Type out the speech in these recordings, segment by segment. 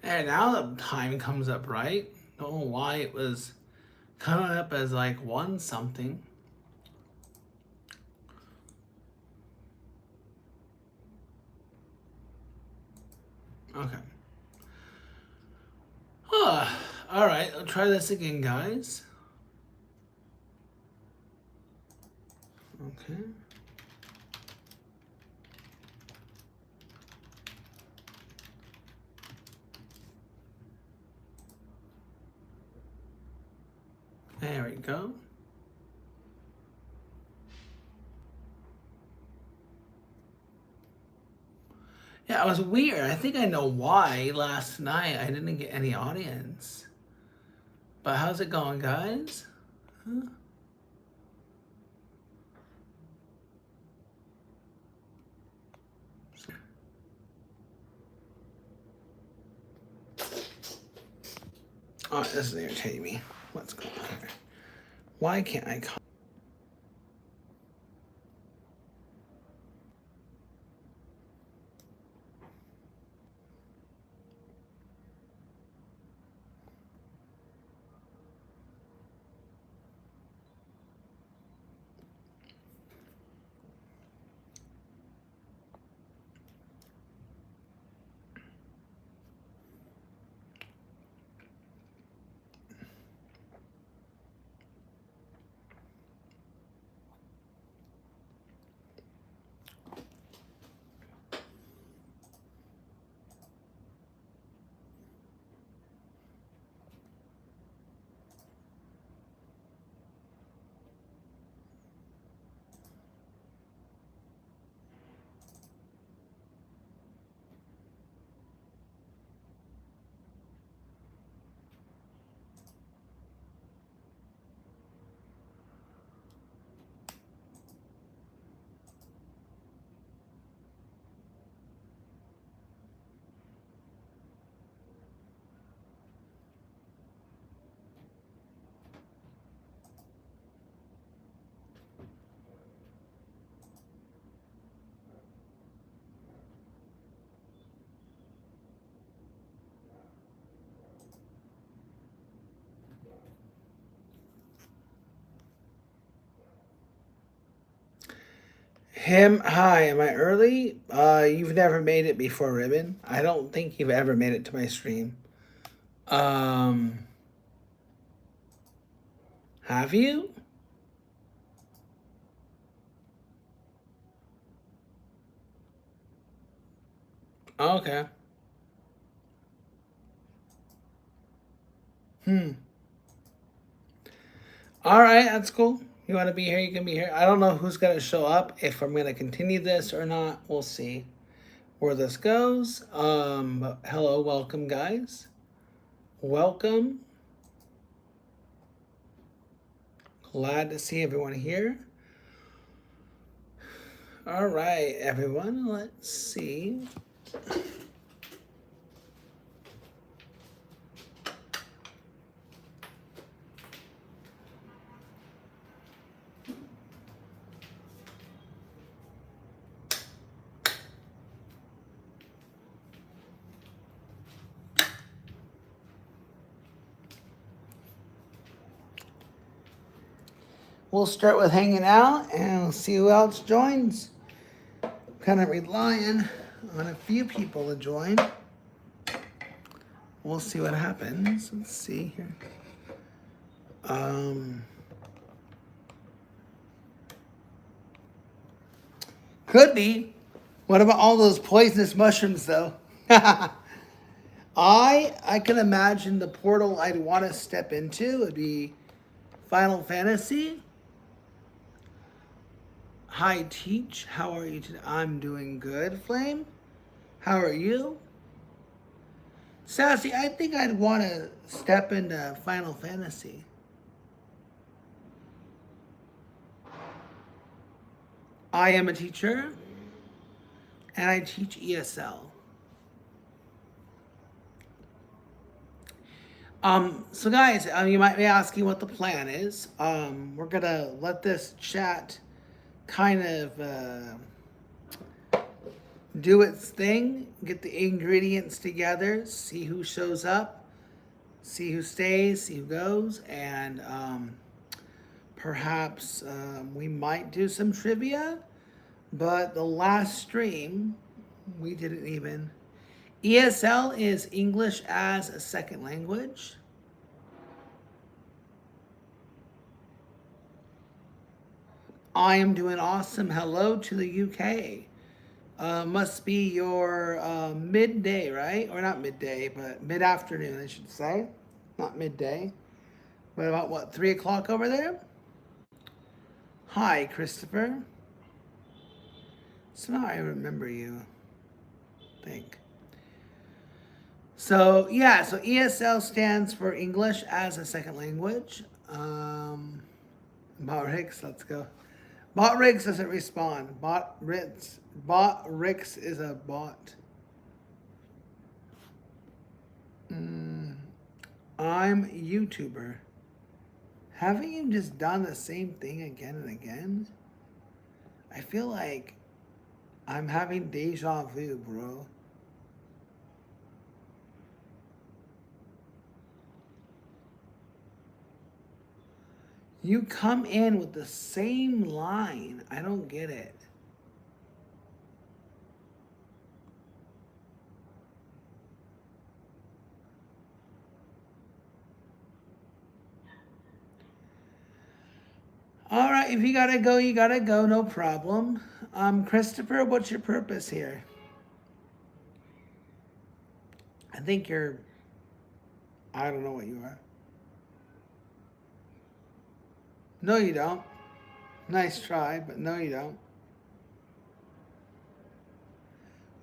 And now the time comes up, right? Don't know why it was coming up as like 1 something. Okay. All right, I'll try this again, guys. Okay. There we go. Yeah, it was weird. I think I know why last night I didn't get any audience. But how's it going, guys? Huh? Oh, this is irritating me. What's going on here? Why can't I call? Hi, am I early? You've never made it before, Ribbon. I don't think you've ever made it to my stream. Um, have you? Okay. Hmm. All right, that's cool. You want to be here? You can be here. I don't know who's gonna show up. If I'm gonna continue this or not, we'll see where this goes. But hello, welcome, guys. Welcome. Glad to see everyone here. All right, everyone. Let's see. We'll start with hanging out and we'll see who else joins. Kind of relying on a few people to join. We'll see what happens. Let's see here. Could be. What about all those poisonous mushrooms, though? I can imagine the portal I'd want to step into would be Final Fantasy. Hi, Teach. How are you today? I'm doing good, Flame. How are you? Sassy, I think I'd want to step into Final Fantasy. I am a teacher, and I teach ESL. So guys, you might be asking what the plan is. We're gonna let this chat kind of do its thing, get the ingredients together, see who shows up, see who stays, see who goes, and perhaps we might do some trivia. But the last stream, we didn't even. ESL is English as a second language. I am doing awesome. Hello to the UK. Must be your midday, right? Or not midday, but mid afternoon, I should say. Not midday. But about what, 3 o'clock over there? Hi, Christopher. So now I remember you. I think. So, yeah, so ESL stands for English as a second language. Botrix, let's go. Botrix doesn't respond. Botrix is a bot. I'm YouTuber. Haven't you just done the same thing again and again? I feel like I'm having deja vu, bro. You come in with the same line. I don't get it. All right, if you gotta go, you gotta go, no problem. Christopher, what's your purpose here? I think you're, I don't know what you are. No, you don't. Nice try, but no, you don't.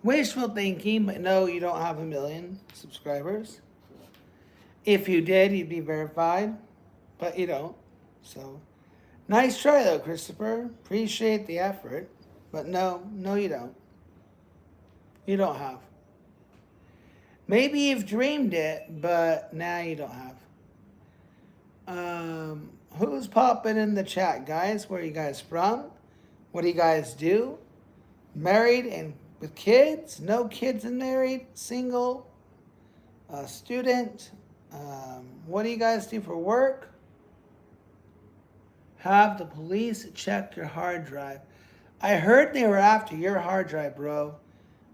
Wishful thinking, but no, you don't have 1,000,000 subscribers. If you did, you'd be verified, but you don't. So, nice try though, Christopher. Appreciate the effort, but no, you don't. You don't have. Maybe you've dreamed it, but now you don't have. Who's popping in the chat, guys? Where are you guys from? What do you guys do? Married and with kids? No kids and married? Single? Student? What do you guys do for work? Have the police check your hard drive. I heard they were after your hard drive, bro.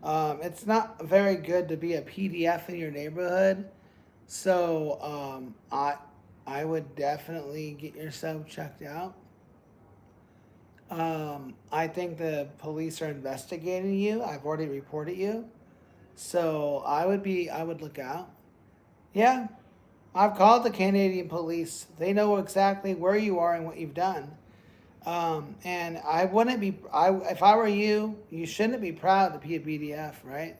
It's not very good to be a PDF in your neighborhood. So I would definitely get yourself checked out. I think the police are investigating you. I've already reported you. So I would look out. Yeah. I've called the Canadian police. They know exactly where you are and what you've done. And I wouldn't be, if I were you, you shouldn't be proud to be a BDF, right?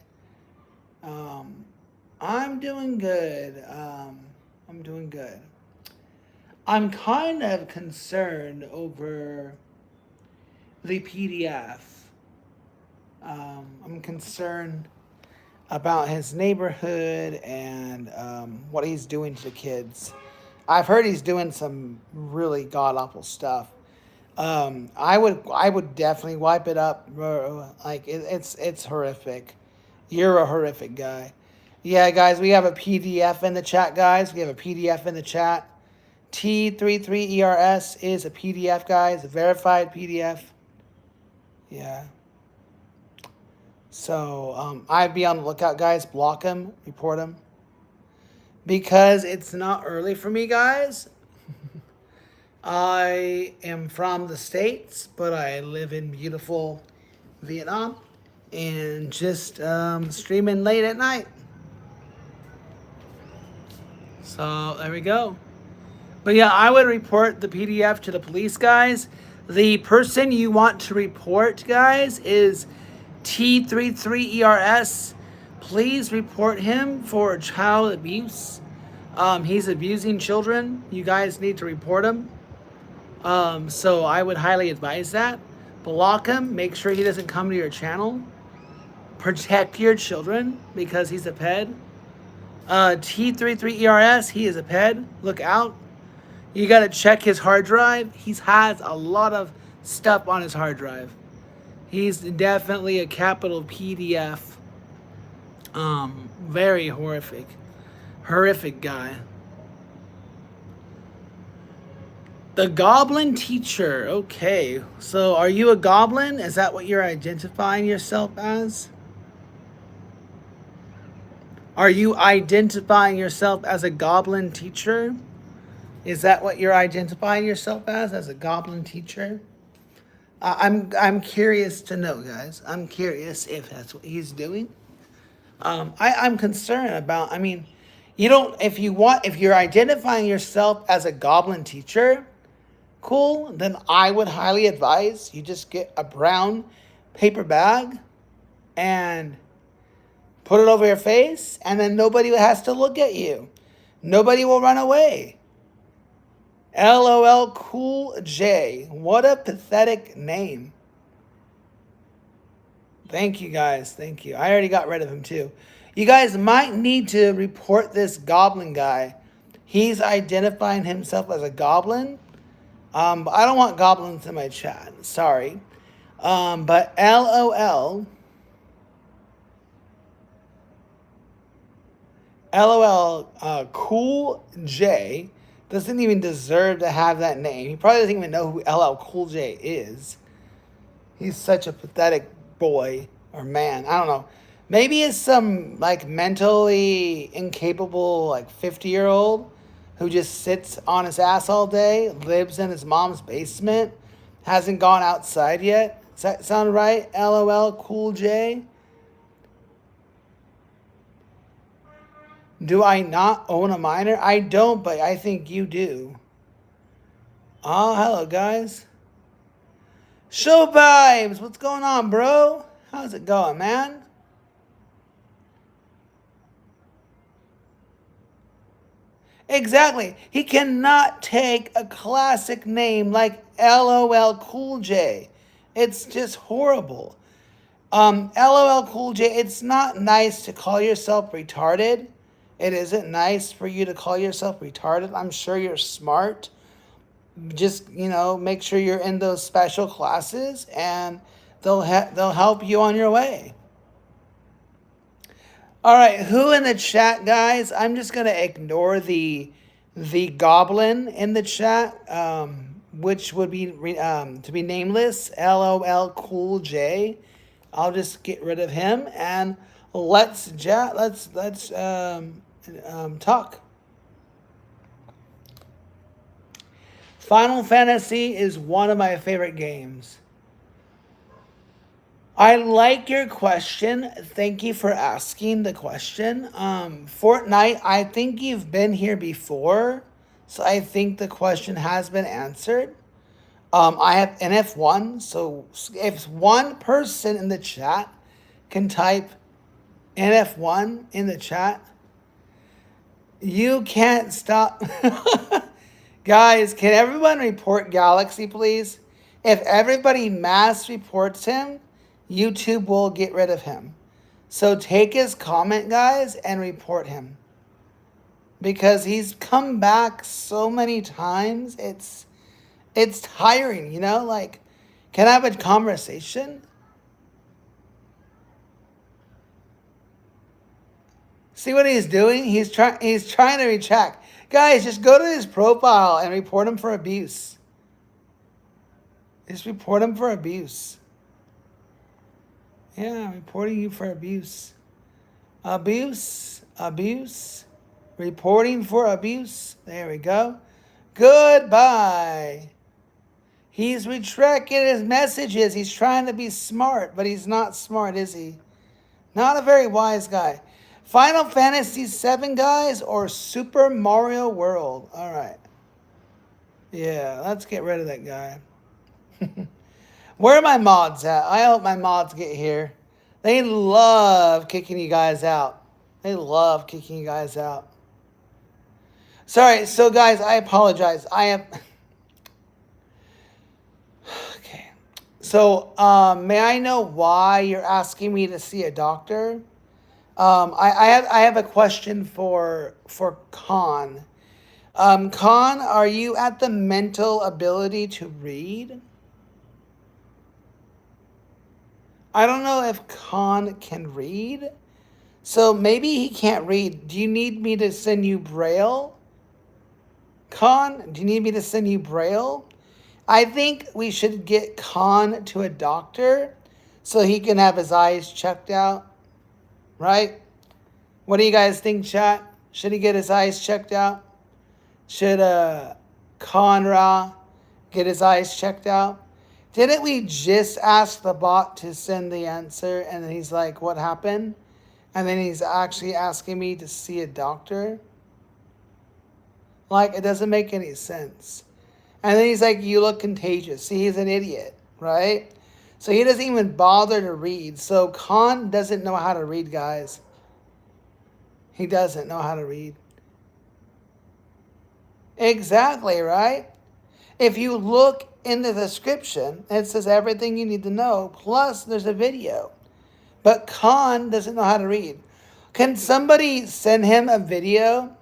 I'm doing good. I'm doing good. I'm kind of concerned over the PDF. I'm concerned about his neighborhood and what he's doing to the kids. I've heard he's doing some really god awful stuff. I would definitely wipe it up, bro. Like it's horrific. You're a horrific guy. Yeah, guys, we have a PDF in the chat, guys. We have a PDF in the chat. T33ERS is a PDF, guys, a verified PDF. Yeah. So I'd be on the lookout, guys. Block him, report him. Because it's not early for me, guys. I am from the States, but I live in beautiful Vietnam. And just streaming late at night. So there we go. But yeah, I would report the PDF to the police, guys. The person you want to report, guys, is T33ERS. Please report him for child abuse. He's abusing children. You guys need to report him. So I would highly advise that. Block him. Make sure he doesn't come to your channel. Protect your children because he's a ped. T33ERS, he is a ped. Look out. You got to check his hard drive. He has a lot of stuff on his hard drive. He's definitely a capital PDF. Very horrific. Horrific guy. The Goblin Teacher. Okay. So are you a goblin? Is that what you're identifying yourself as? Are you identifying yourself as a goblin teacher? Is that what you're identifying yourself as a goblin teacher? I'm curious to know, guys. I'm curious if that's what he's doing. I'm concerned about. I mean, you don't. If you're identifying yourself as a goblin teacher, cool. Then I would highly advise you just get a brown paper bag and put it over your face, and then nobody has to look at you. Nobody will run away. LOL Cool J. What a pathetic name. Thank you, guys. Thank you. I already got rid of him, too. You guys might need to report this goblin guy. He's identifying himself as a goblin. But I don't want goblins in my chat. Sorry. But LOL. Cool J doesn't even deserve to have that name. He probably doesn't even know who LL Cool J is. He's such a pathetic boy or man. I don't know. Maybe it's some like mentally incapable like 50-year-old who just sits on his ass all day, lives in his mom's basement, hasn't gone outside yet. Does that sound right? LOL Cool J. Do I not own a minor? I don't, but I think you do. Oh, hello, guys. Show Vibes! What's going on, bro? How's it going, man? Exactly. He cannot take a classic name like LOL Cool J. It's just horrible. LOL Cool J, it's not nice to call yourself retarded. It isn't nice for you to call yourself retarded. I'm sure you're smart. Just, make sure you're in those special classes and they'll help you on your way. All right, who in the chat, guys? I'm just going to ignore the goblin in the chat, which would be to be nameless, LOL Cool J. I'll just get rid of him and let's talk. Final Fantasy is one of my favorite games. I like your question. Thank you for asking the question. Fortnite, I think you've been here before, so I think the question has been answered. I have NF1, so if one person in the chat can type NF1 in the chat, you can't stop. Guys, can everyone report Galaxy, please? If everybody mass reports him, YouTube will get rid of him. So take his comment, guys, and report him. Because he's come back so many times, it's tiring, Like, can I have a conversation? See what he's doing? He's trying to retract. Guys, just go to his profile and report him for abuse. Just report him for abuse. Yeah, I'm reporting you for abuse. Abuse. Reporting for abuse. There we go. Goodbye. He's retracting his messages. He's trying to be smart, but he's not smart, is he? Not a very wise guy. Final Fantasy VII, guys, or Super Mario World? All right. Yeah, let's get rid of that guy. Where are my mods at? I hope my mods get here. They love kicking you guys out. Sorry, so guys, I apologize. Okay. So, may I know why you're asking me to see a doctor? I have a question for Khan. Khan, are you at the mental ability to read? I don't know if Khan can read. So maybe he can't read. Do you need me to send you Braille? Khan, do you need me to send you Braille? I think we should get Khan to a doctor so he can have his eyes checked out, right? What do you guys think, chat? Should he get his eyes checked out? Should Conra get his eyes checked out? Didn't we just ask the bot to send the answer and then he's like, what happened? And then he's actually asking me to see a doctor? Like, it doesn't make any sense. And then he's like, you look contagious. See, he's an idiot, right? So he doesn't even bother to read. So Khan doesn't know how to read, guys. He doesn't know how to read. Exactly, right? If you look in the description, it says everything you need to know, plus there's a video. But Khan doesn't know how to read. Can somebody send him a video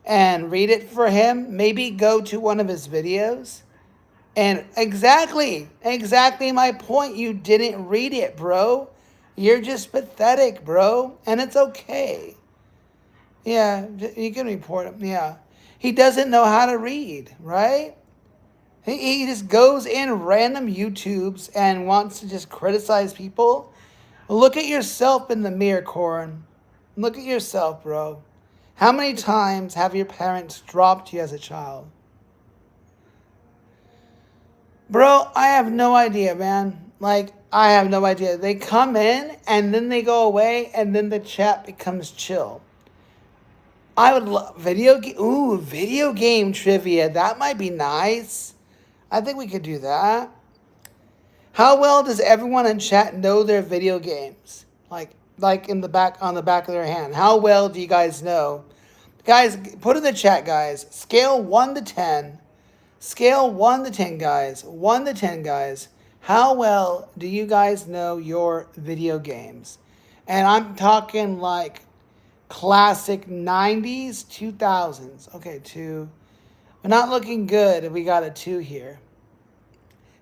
and read it for him? Maybe go to one of his videos. And exactly my point. You didn't read it, bro. You're just pathetic, bro. And it's okay. Yeah, you can report him. Yeah. He doesn't know how to read, right? He just goes in random YouTubes and wants to just criticize people. Look at yourself in the mirror, Corin. Look at yourself, bro. How many times have your parents dropped you as a child? Bro, I have no idea, man. Like, I have no idea. They come in and then they go away and then the chat becomes chill. I would love video game trivia. That might be nice. I think we could do that. How well does everyone in chat know their video games? Like in the back on the back of their hand. How well do you guys know? Guys, put in the chat, guys. Scale 1 to 10. Scale 1 to 10, guys. 1 to 10, guys. How well do you guys know your video games? And I'm talking like classic 90s, 2000s. Okay, 2. We're not looking good if we got a 2 here.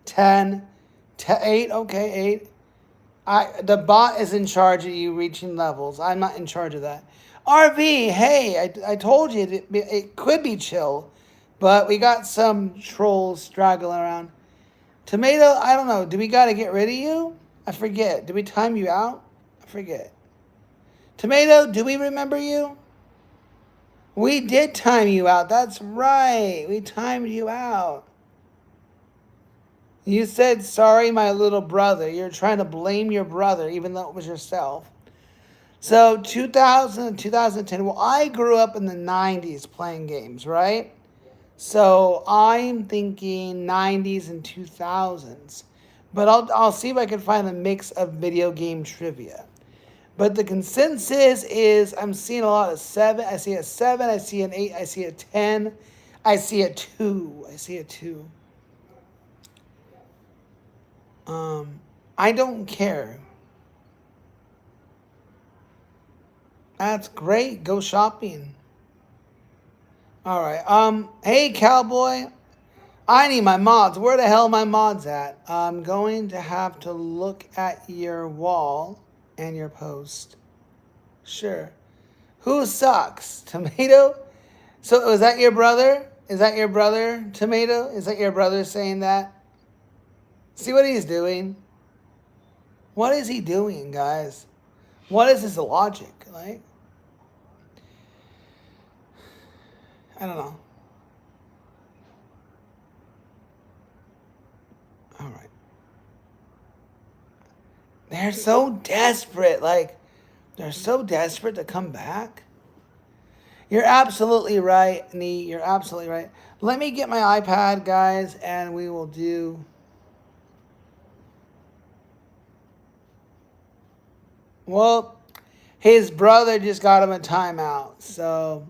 10. 8. Okay, 8. The bot is in charge of you reaching levels. I'm not in charge of that. RV, hey, I told you it could be chill, but we got some trolls straggling around. Tomato, I don't know. Do we got to get rid of you? I forget. Did we time you out? I forget. Tomato, do we remember you? We did time you out. That's right. We timed you out. You said, sorry, my little brother. You're trying to blame your brother, even though it was yourself. So 2000, 2010. Well, I grew up in the 90s playing games, right? So I'm thinking 90s and 2000s. But I'll see if I can find a mix of video game trivia. But the consensus is I'm seeing a lot of 7. I see a 7. I see an 8. I see a 10. I see a 2. I see a 2. I don't care. That's great. Go shopping. All right. Hey, cowboy. I need my mods. Where the hell are my mods at? I'm going to have to look at your wall and your post. Sure. Who sucks? Tomato? So is that your brother? Is that your brother, Tomato? Is that your brother saying that? See what he's doing? What is he doing, guys? What is his logic? Like, I don't know. All right. They're so desperate. Like, they're so desperate to come back. You're absolutely right, Nee. You're absolutely right. Let me get my iPad, guys, and we will do... Well, his brother just got him a timeout, so...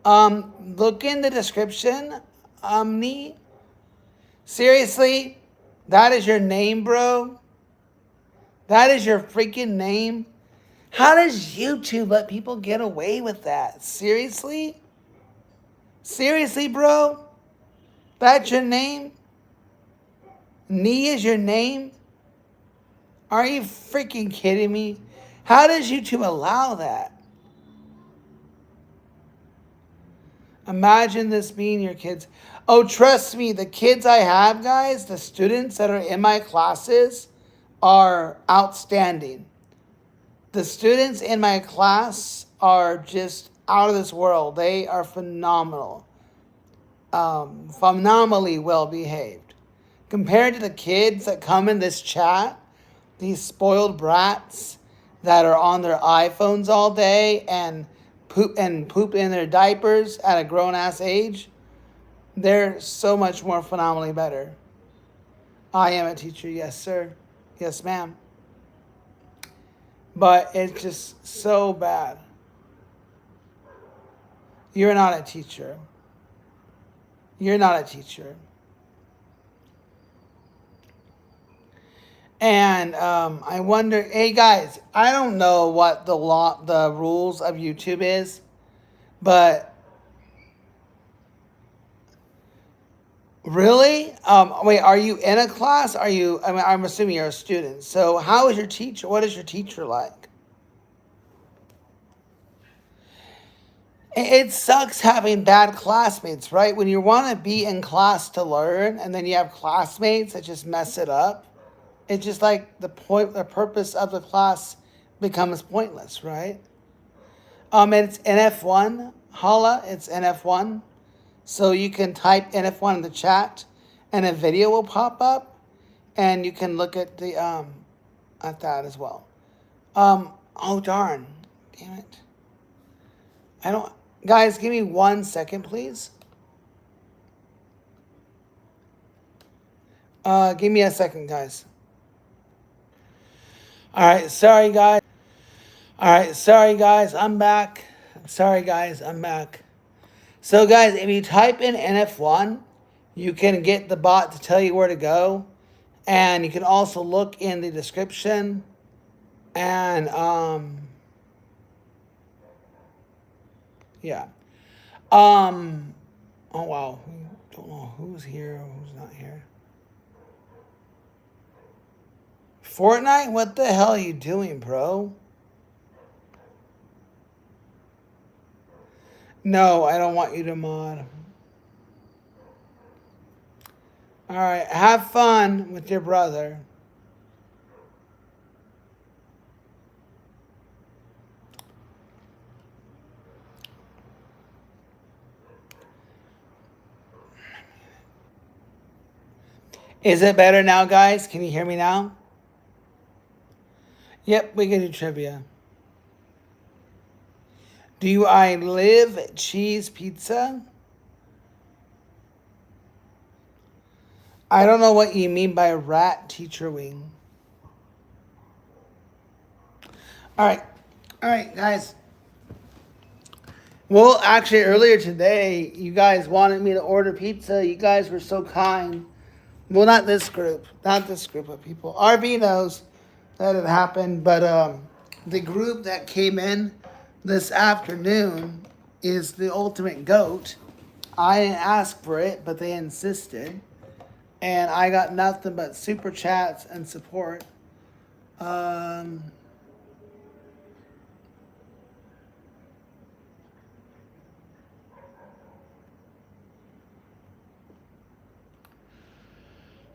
Look in the description, Nee. Seriously? That is your name, bro? That is your freaking name? How does YouTube let people get away with that? Seriously? Seriously, bro? That's your name? Nee is your name? Are you freaking kidding me? How does YouTube allow that? Imagine this being your kids. Oh, trust me, the kids I have, guys, the students that are in my classes are outstanding. The students in my class are just out of this world. They are phenomenal. Phenomenally well behaved. Compared to the kids that come in this chat, these spoiled brats that are on their iPhones all day and poop in their diapers at a grown ass age, they're so much more phenomenally better. I am a teacher, yes sir, yes ma'am. But it's just so bad. You're not a teacher. You're not a teacher. And I wonder, hey guys, I don't know what the rules of YouTube is, but really, wait, are you in a class? Are you? I mean, I'm assuming you're a student. So, how is your teacher? What is your teacher like? It sucks having bad classmates, right? When you want to be in class to learn, and then you have classmates that just mess it up. It's just like the purpose of the class becomes pointless, right? It's NF1, Hala, it's NF1. So you can type NF1 in the chat and a video will pop up and you can look at the at that as well. Oh darn. Damn it. I don't guys, give me 1 second, please. Give me a second, guys. Alright, sorry guys. Alright, sorry guys, I'm back. Sorry guys, I'm back. So guys, if you type in NF1, you can get the bot to tell you where to go. And you can also look in the description. And yeah. Oh wow. Don't know who's here, who's not here. Fortnite? What the hell are you doing, bro? No, I don't want you to mod. Alright, have fun with your brother. Is it better now, guys? Can you hear me now? Yep, we can do trivia. Do I live cheese pizza? I don't know what you mean by rat teacher wing. All right, guys. Well, actually, earlier today, you guys wanted me to order pizza. You guys were so kind. Well, not this group of people. RB knows that it happened, but the group that came in this afternoon is the ultimate goat. I didn't ask for it, but they insisted. And I got nothing but super chats and support. All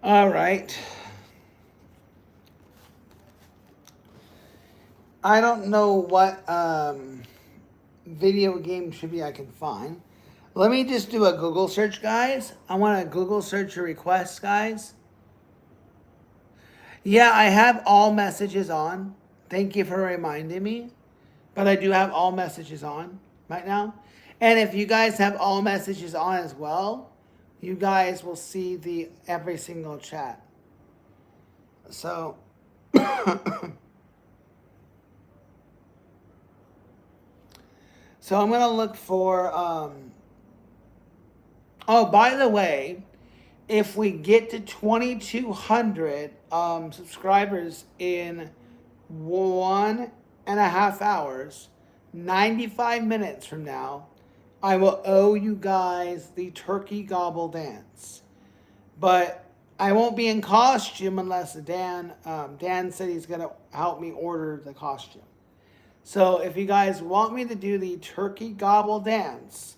right. I don't know what video game trivia I can find. Let me just do a Google search, guys. I want to Google search your requests, guys. Yeah, I have all messages on. Thank you for reminding me. But I do have all messages on right now. And if you guys have all messages on as well, you guys will see the every single chat. So so I'm gonna look for oh, by the way, if we get to 2,200 subscribers in 1.5 hours, 95 minutes from now, I will owe you guys the turkey gobble dance. But I won't be in costume unless Dan said he's going to help me order the costume. So if you guys want me to do the turkey gobble dance,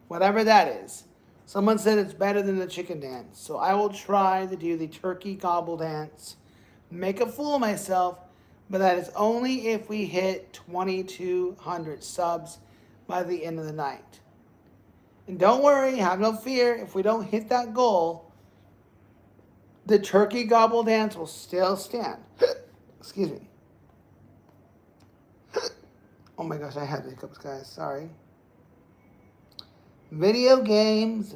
whatever that is, someone said it's better than the chicken dance. So I will try to do the turkey gobble dance, make a fool of myself, but that is only if we hit 2,200 subs by the end of the night. And don't worry, have no fear, if we don't hit that goal, the turkey gobble dance will still stand. Excuse me. Oh my gosh, I had the hiccups, guys. Sorry. Video games.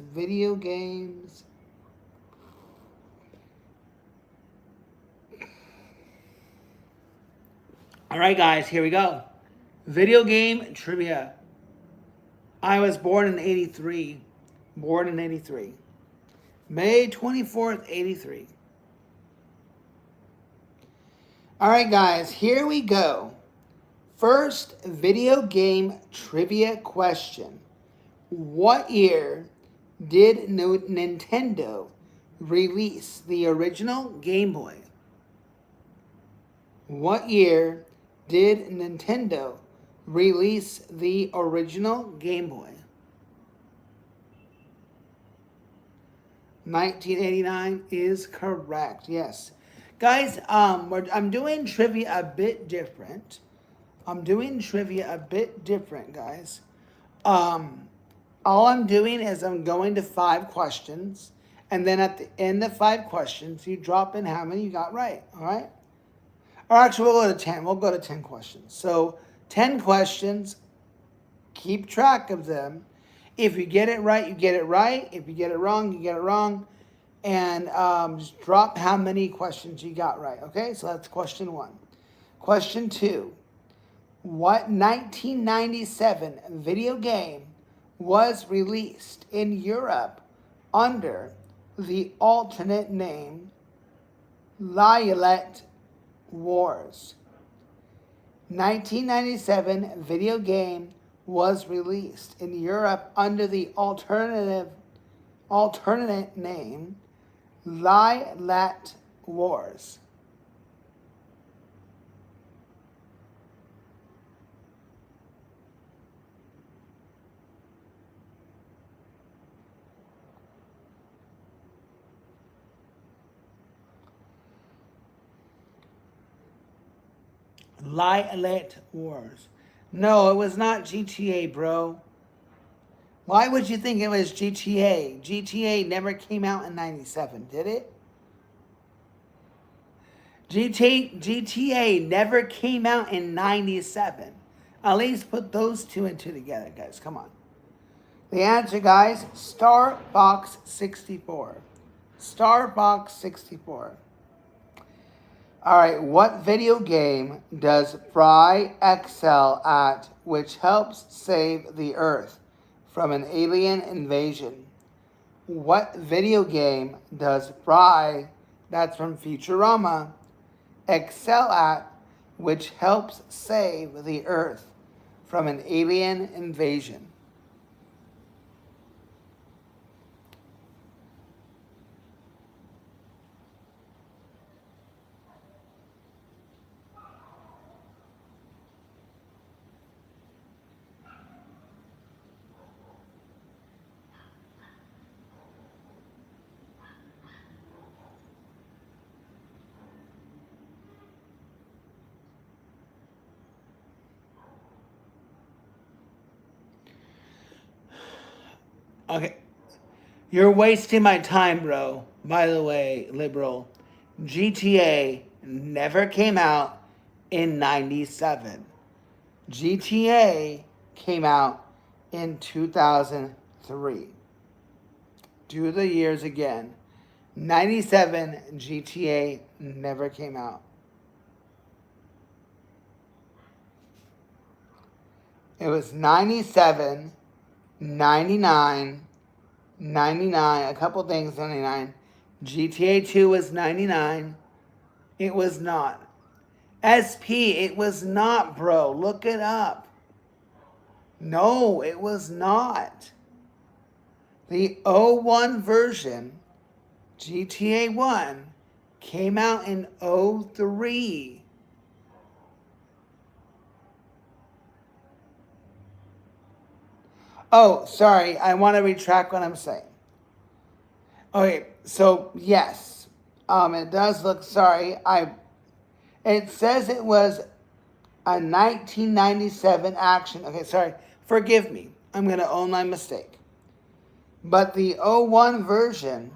All right, guys, here we go. Video game trivia. I was born in 83. May 24th, 83. All right, guys, here we go. First video game trivia question. What year did Nintendo release the original Game Boy? What year did Nintendo release the original Game Boy? 1989 is correct. Yes. Guys, I'm doing trivia a bit different. Guys. All I'm doing is I'm going to 5 questions, and then at the end of 5 questions, you drop in how many you got right, all right? Or actually, we'll go to 10. We'll go to 10 questions. So 10 questions, keep track of them. If you get it right, you get it right. If you get it wrong, you get it wrong. And just drop how many questions you got right, okay? So that's question 1. Question 2. What 1997 video game was released in Europe under the alternate name Lilith Wars? 1997 video game was released in Europe under the alternate name Lilith Wars. Lilith Wars. No, it was not GTA, bro. Why would you think it was GTA? GTA never came out in 97, did it? GTA never came out in 97. At least put those 2 and 2 together, guys. Come on. The answer, guys, Starbox 64. Starbox 64. All right, what video game does Fry excel at which helps save the Earth from an alien invasion? What video game does Fry, that's from Futurama, excel at which helps save the Earth from an alien invasion? Okay. You're wasting my time, bro. By the way, liberal. GTA never came out in 97. GTA came out in 2003. Do the years again. 97, GTA never came out. It was 97, 99, 99, a couple things, 99. GTA 2 was 99. It was not. SP, it was not, bro. Look it up. No, it was not. The 01 version GTA 1 came out in '03. Oh, sorry. I want to retract what I'm saying. Okay, so yes. It does look, sorry. It says it was a 1997 action. Okay, sorry. Forgive me. I'm going to own my mistake. But the '01 version,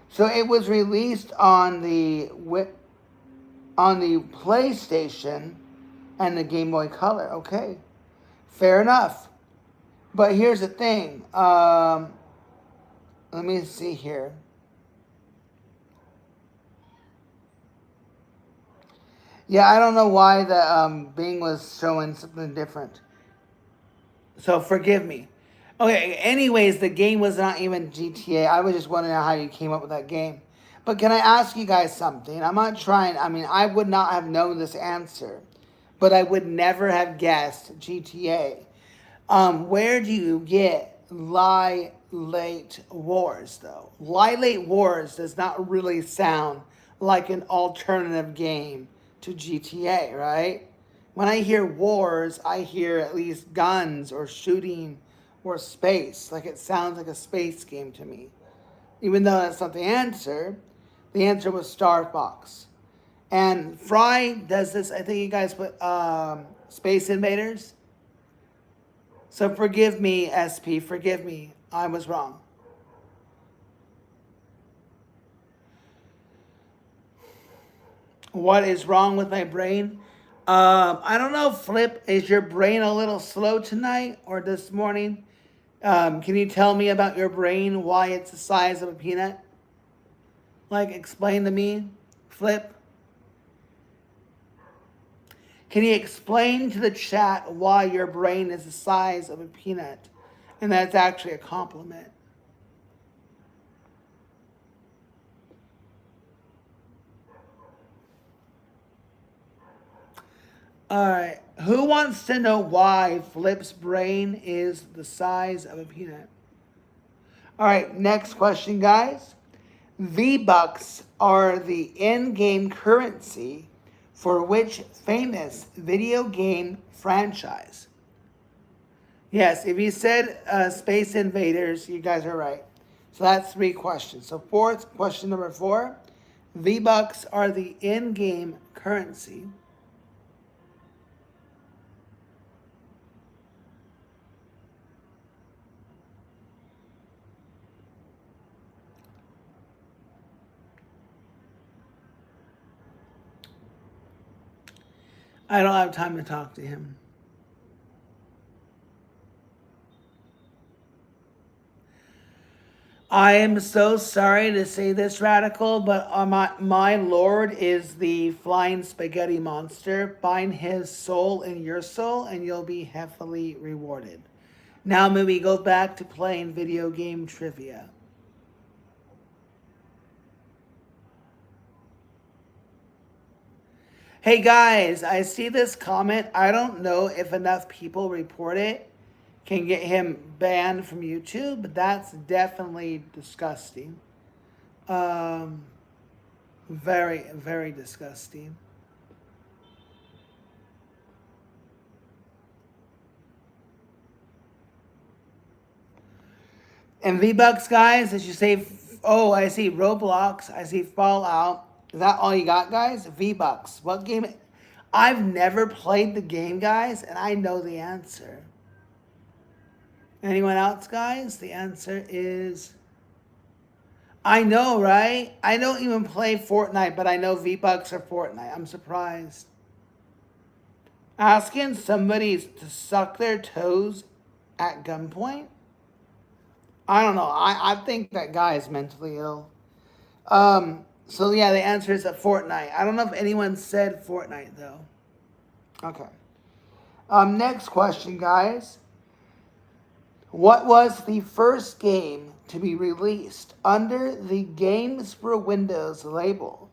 so it was released on the PlayStation and the Game Boy Color. Okay, fair enough. But here's the thing. Let me see here. Yeah, I don't know why the Bing was showing something different. So forgive me. Okay, anyways, the game was not even GTA. I was just wondering how you came up with that game. But can I ask you guys something? I'm not trying, I mean, I would not have known this answer, but I would never have guessed GTA. Where do you get Lie Late Wars, though? Lie Late Wars does not really sound like an alternative game to GTA, right? When I hear wars, I hear at least guns or shooting or space. Like it sounds like a space game to me. Even though that's not the answer was Star Fox. And Fry does this, I think you guys put Space Invaders. So forgive me, SP, forgive me. I was wrong. What is wrong with my brain? I don't know, Flip. Is your brain a little slow tonight or this morning? Can you tell me about your brain, why it's the size of a peanut? Like, explain to me, Flip. Can you explain to the chat why your brain is the size of a peanut? And that's actually a compliment. All right. Who wants to know why Flip's brain is the size of a peanut? All right. Next question, guys. V-Bucks are the in-game currency for which famous video game franchise? Yes, if you said Space Invaders, you guys are right. So that's 3 questions. So fourth, question number 4. V-Bucks are the in-game currency. I don't have time to talk to him. I am so sorry to say this, Radical, but my Lord is the flying spaghetti monster. Find his soul in your soul, and you'll be heavily rewarded. Now, may we go back to playing video game trivia. Hey guys, I see this comment. I don't know if enough people report it can get him banned from YouTube, but that's definitely disgusting. Very, very disgusting. And V-Bucks, guys, as you say, oh, I see Roblox, I see Fallout. Is that all you got, guys? V-Bucks. What game? I've never played the game, guys, and I know the answer. Anyone else, guys? The answer is... I know, right? I don't even play Fortnite, but I know V-Bucks are Fortnite. I'm surprised. Asking somebody to suck their toes at gunpoint? I don't know. I think that guy is mentally ill. So yeah, the answer is at Fortnite. I don't know if anyone said Fortnite though. Okay. Next question, guys. What was the first game to be released under the Games for Windows label?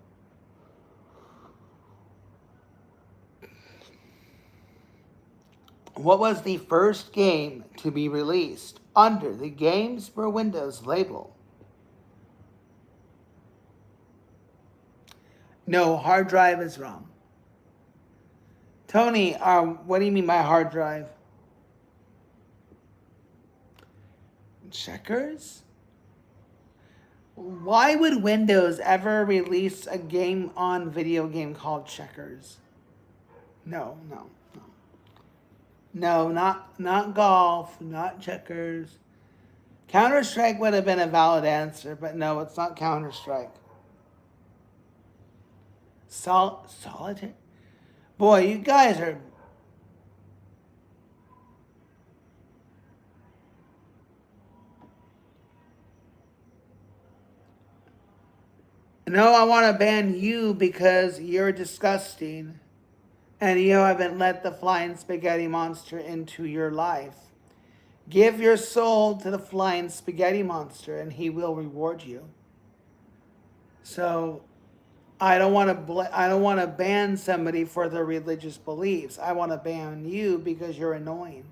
What was the first game to be released under the Games for Windows label? No, hard drive is wrong. Tony, what do you mean by hard drive? Checkers? Why would Windows ever release a game on video game called Checkers? No. No, not golf, not checkers. Counter-Strike would have been a valid answer, but no, it's not Counter-Strike. Solitaire? Boy, you guys are... No, I want to ban you because you're disgusting. And you haven't let the flying spaghetti monster into your life. Give your soul to the flying spaghetti monster and he will reward you. So I don't want to ban somebody for their religious beliefs. I want to ban you because you're annoying.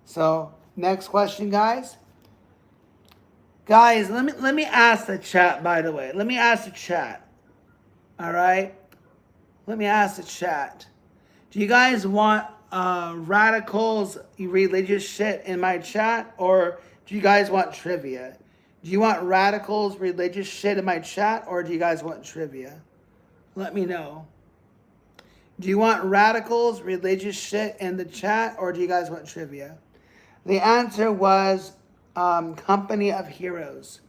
So, next question, guys. Guys, let me ask the chat, by the way. Let me ask the chat. All right? Let me ask the chat. Do you guys want radicals, religious shit in my chat? Or do you guys want trivia? Do you want radicals, religious shit in my chat? Or do you guys want trivia? Let me know. Do you want radicals, religious shit in the chat? Or do you guys want trivia? The answer was Company of Heroes.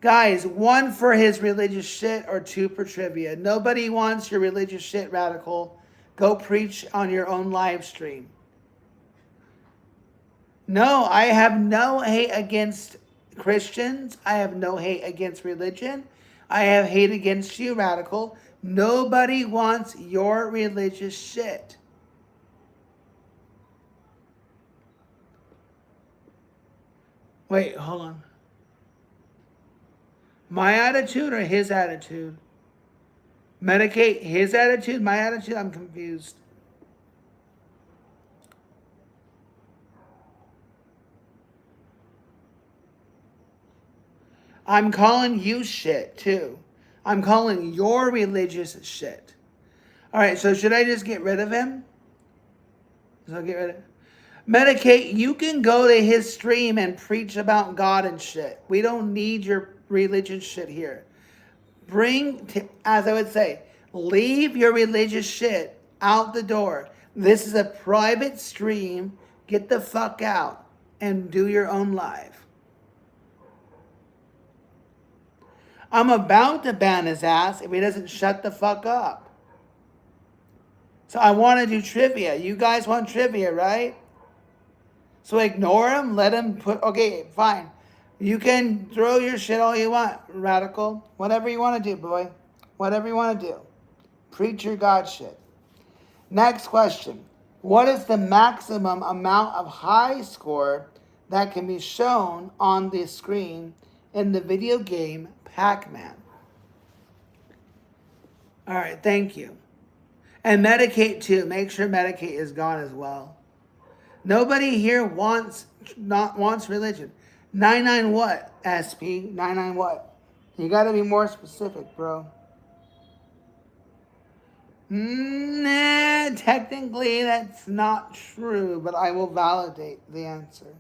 Guys, 1 for his religious shit or 2 for trivia. Nobody wants your religious shit, radical. Go preach on your own live stream. No, I have no hate against Christians. I have no hate against religion. I have hate against you, radical. Nobody wants your religious shit. Wait, hold on. My attitude or his attitude? Medicate his attitude, my attitude? I'm confused. I'm calling you shit too. I'm calling your religious shit. All right, so should I just get rid of him? So get rid of him. Medicate, you can go to his stream and preach about God and shit. We don't need your religious shit here. As I would say, leave your religious shit out the door. This is a private stream. Get the fuck out and do your own live. I'm about to ban his ass if he doesn't shut the fuck up. So I want to do trivia. You guys want trivia, right? So ignore him, let him put... Okay, fine. You can throw your shit all you want, radical. Whatever you want to do, boy. Whatever you want to do. Preach your God shit. Next question. What is the maximum amount of high score that can be shown on the screen in the video game Pac-Man? All right, thank you. And medicate too. Make sure medicate is gone as well. Nobody here wants religion. 99 what, SP? 99 what? You got to be more specific, bro. Nah, technically that's not true, but I will validate the answer.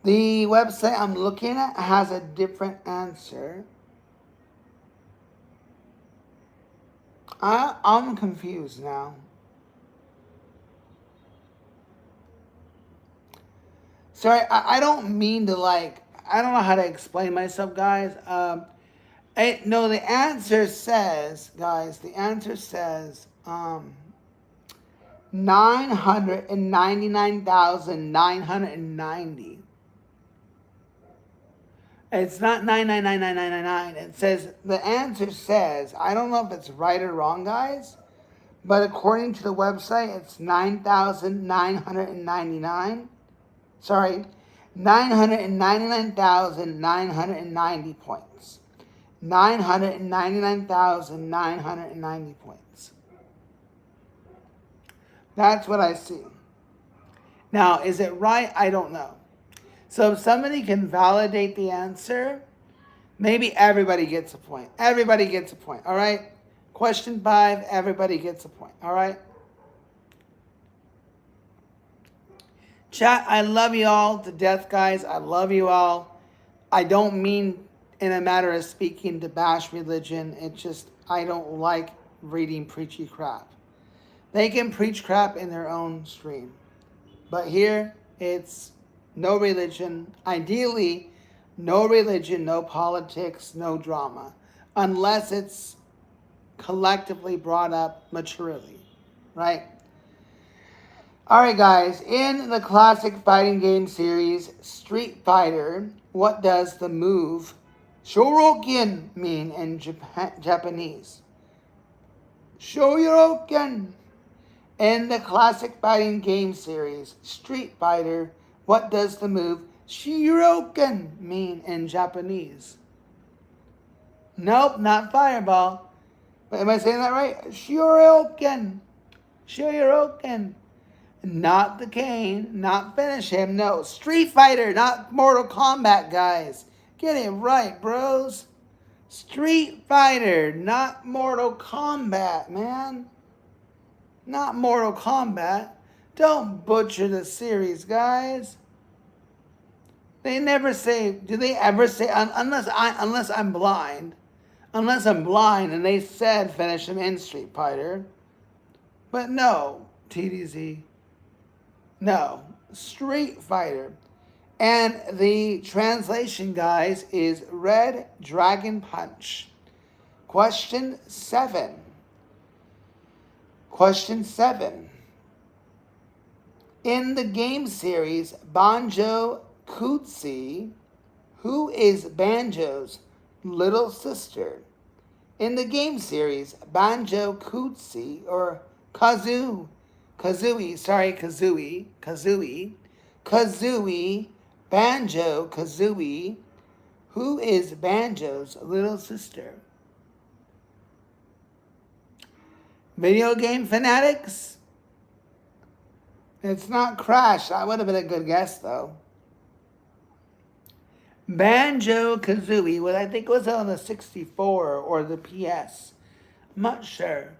The website I'm looking at has a different answer. I'm confused now. Sorry, I don't mean to I don't know how to explain myself, guys. No, the answer says, guys, 999,990. It's not 9999999. It says, the answer says, I don't know if it's right or wrong, guys, but according to the website, it's 9,999. Sorry, 999,990 points. 999,990 points. That's what I see. Now, is it right? I don't know. So if somebody can validate the answer, maybe everybody gets a point. Everybody gets a point, all right? Question 5, everybody gets a point, all right? Chat, I love you all to death, guys. I love you all. I don't mean in a matter of speaking to bash religion. It's just, I don't like reading preachy crap. They can preach crap in their own stream. But here, it's no religion. Ideally, no religion, no politics, no drama. Unless it's collectively brought up maturely, right? All right, guys. In the classic fighting game series, Street Fighter, what does the move Shoryuken mean in Japanese? Shoryuken. In the classic fighting game series, Street Fighter, what does the move Shoryuken mean in Japanese? Nope, not fireball. But am I saying that right? Shoryuken. Shoryuken. Not the cane, not finish him. No, Street Fighter, not Mortal Kombat, guys. Get it right, bros. Street Fighter, not Mortal Kombat, man. Not Mortal Kombat. Don't butcher the series, guys. They never say, do they ever say, unless I'm blind. Unless I'm blind and they said finish him in Street Fighter. But no, TDZ. No, Street Fighter. And the translation, guys, is Red Dragon Punch. Question 7. Question 7. In the game series Banjo Koozie, who is Banjo's little sister? In the game series Banjo Koozie, or Kazooie, Banjo Kazooie, who is Banjo's little sister? Video game fanatics? It's not Crash. That would have been a good guess, though. Banjo Kazooie, what I think was on the 64 or the PS. I'm not sure.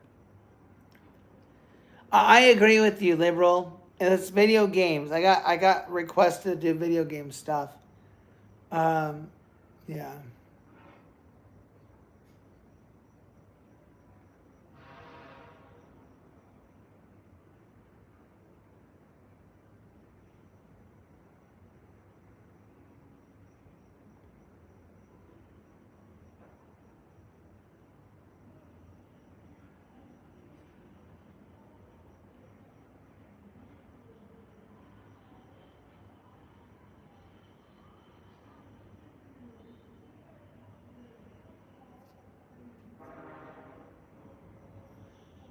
I agree with you, liberal. It's video games. I got requested to do video game stuff. Yeah.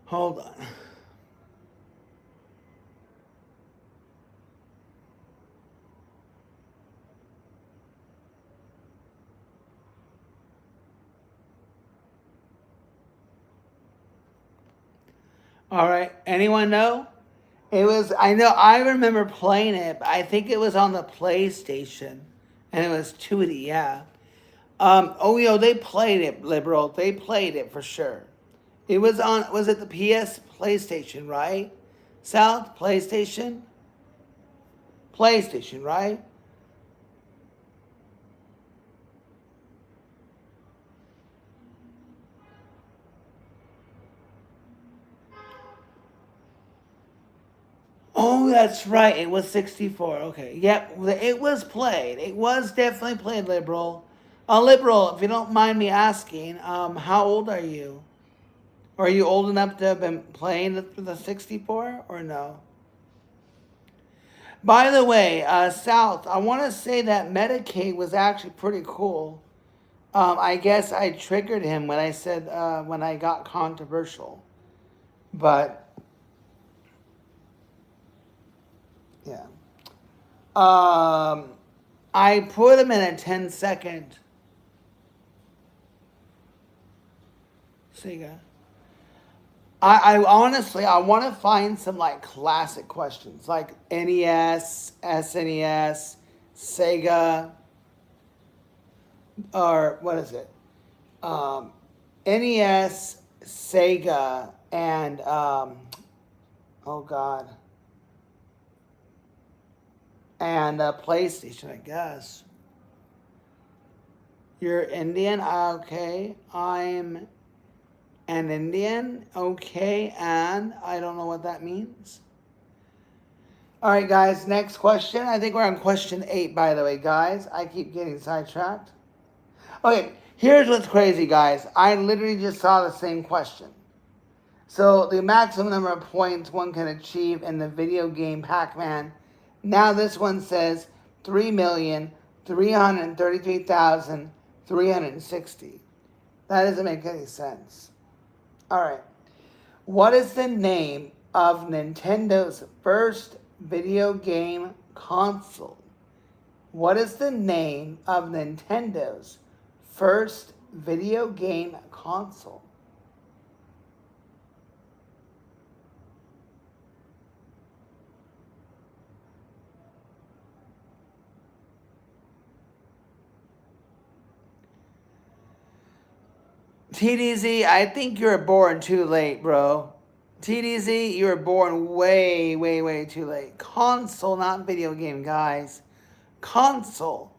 Hold on. All right. Anyone know? It was, I remember playing it, but I think it was on the PlayStation. And it was 2D, yeah. They played it, liberal. They played it for sure. It was it the PS PlayStation, right? South PlayStation? PlayStation, right? Oh, that's right. It was 64. Okay. Yep. It was played. It was definitely played, liberal. Liberal, if you don't mind me asking, how old are you? Are you old enough to have been playing the 64 or no? By the way, South, I want to say that Medicaid was actually pretty cool. I guess I triggered him when I said, when I got controversial. But, yeah. I put him in a 10-second Sega. I honestly, I want to find some like classic questions like NES, SNES, Sega, or what is it? Um, NES, Sega, and oh God, and PlayStation, I guess. You're Indian? Okay. I'm an Indian? Okay. And I don't know what that means. All right, guys. Next question. I think we're on question 8, by the way, guys. I keep getting sidetracked. Okay. Here's what's crazy, guys. I literally just saw the same question. So, the maximum number of points one can achieve in the video game Pac-Man. Now, this one says 3,333,360. That doesn't make any sense. All right. What is the name of Nintendo's first video game console? What is the name of Nintendo's first video game console? TDZ, I think you were born too late, bro. TDZ, you were born way, way, way too late. Console, not video game, guys. Console,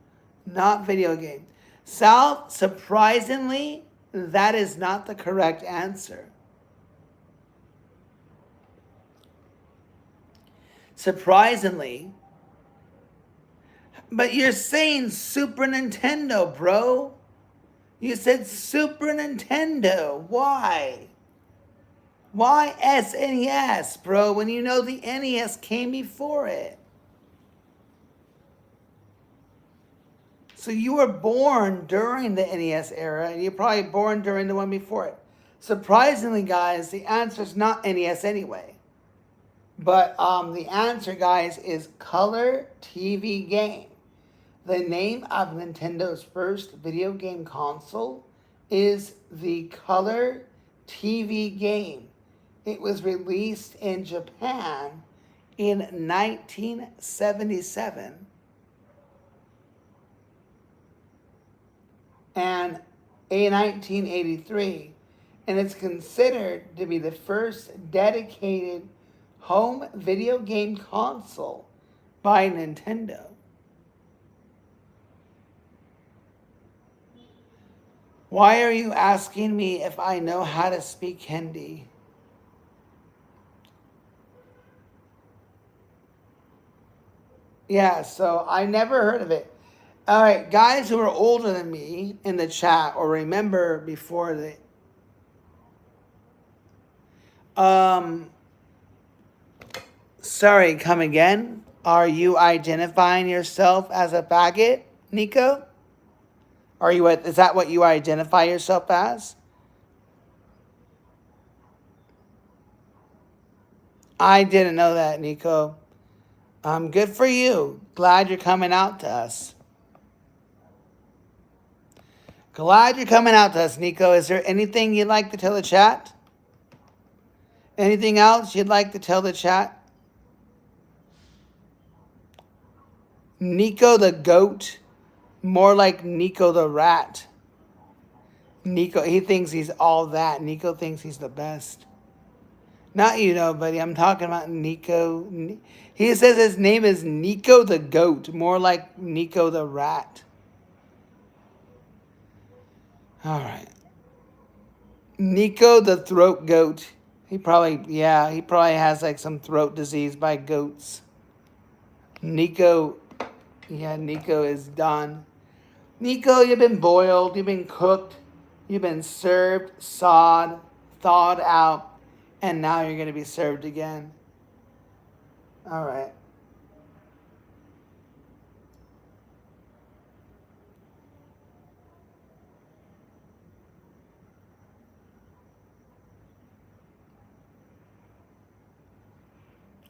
not video game. South, surprisingly, that is not the correct answer. Surprisingly. But you're saying Super Nintendo, bro. You said Super Nintendo. Why? Why SNES, bro, when you know the NES came before it? So you were born during the NES era, and you're probably born during the one before it. Surprisingly, guys, the answer is not NES anyway. But the answer, guys, is Color TV Game. The name of Nintendo's first video game console is the Color TV Game. It was released in Japan in 1977 and in 1983, and it's considered to be the first dedicated home video game console by Nintendo. Why are you asking me if I know how to speak Hindi? Yeah, so I never heard of it. All right, guys who are older than me in the chat or remember before sorry, come again. Are you identifying yourself as a faggot, Nico? Is that what you identify yourself as? I didn't know that, Nico. Good for you. Glad you're coming out to us. Glad you're coming out to us, Nico. Is there anything you'd like to tell the chat? Anything else you'd like to tell the chat? Nico the goat. More like Nico the rat. Nico, he thinks he's all that. Nico thinks he's the best. Not you know, buddy. I'm talking about Nico. He says his name is Nico the goat. More like Nico the rat. All right. Nico the throat goat. He probably has like some throat disease by goats. Nico is done. Nico, you've been boiled, you've been cooked, you've been served, thawed out, and now you're going to be served again. All right.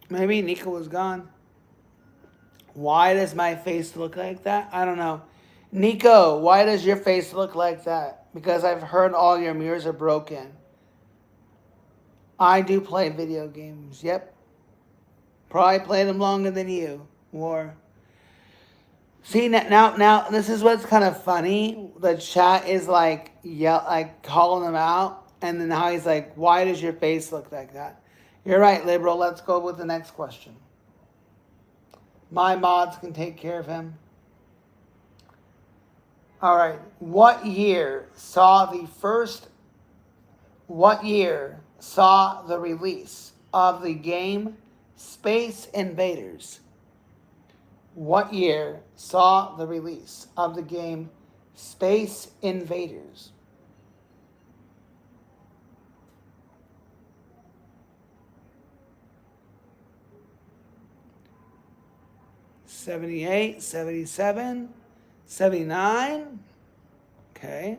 Maybe Nico was gone. Why does my face look like that? I don't know. Nico, why does your face look like that? Because I've heard all your mirrors are broken. I do play video games. Yep. Probably played them longer than you. War. See, now, this is what's kind of funny. The chat is like, like calling them out. And then now he's like, why does your face look like that? You're right, liberal. Let's go with the next question. My mods can take care of him. All right. What year saw the release of the game Space Invaders? What year saw the release of the game Space Invaders? '78, '77, '79. Okay.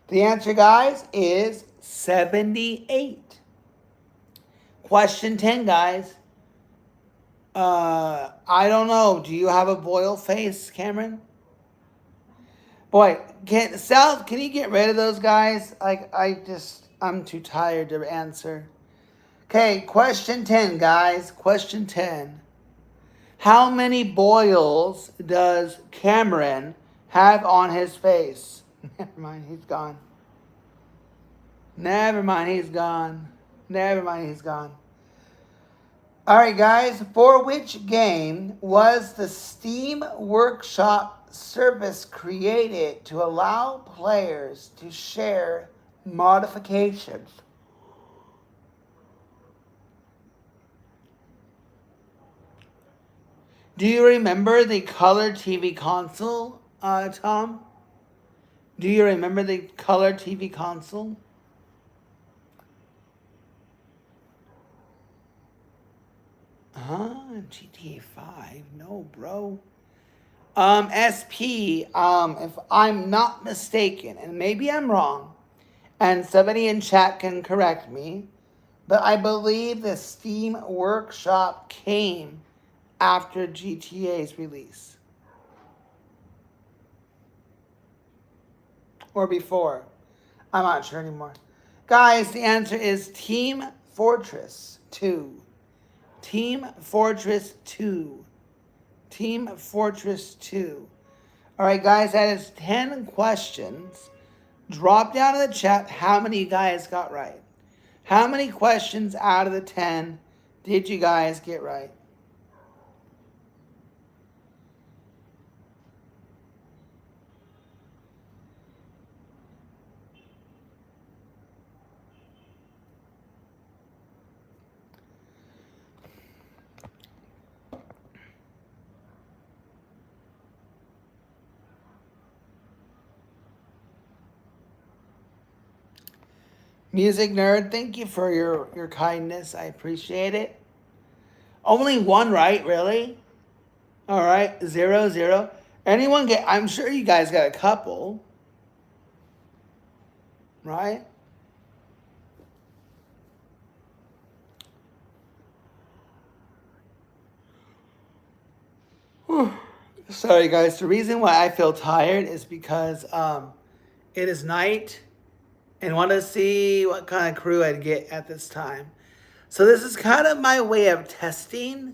The answer, guys, is 78. Question 10, guys. I don't know. Do you have a boil face, Cameron? Boy, South, can you get rid of those guys? I'm too tired to answer. Okay, question 10, guys. Question 10. How many boils does Cameron have on his face? Never mind, he's gone. Never mind, he's gone. All right, guys. For which game was the Steam Workshop service created to allow players to share modifications? Do you remember the color TV console, Tom? Do you remember the color TV console? GTA 5? No, bro. SP, if I'm not mistaken, and maybe I'm wrong, and somebody in chat can correct me, but I believe the Steam Workshop came after GTA's release. Or before. I'm not sure anymore. Guys, the answer is Team Fortress 2. Team Fortress 2. Team Fortress 2. All right, guys, that is 10 questions. Drop down in the chat how many you guys got right. How many questions out of the 10 did you guys get right? Music nerd, thank you for your kindness. I appreciate it. Only one right, really? All right, 0-0. Anyone get, I'm sure you guys got a couple. Right? Whew. Sorry, guys. The reason why I feel tired is because it is night and want to see what kind of crew I'd get at this time. So this is kind of my way of testing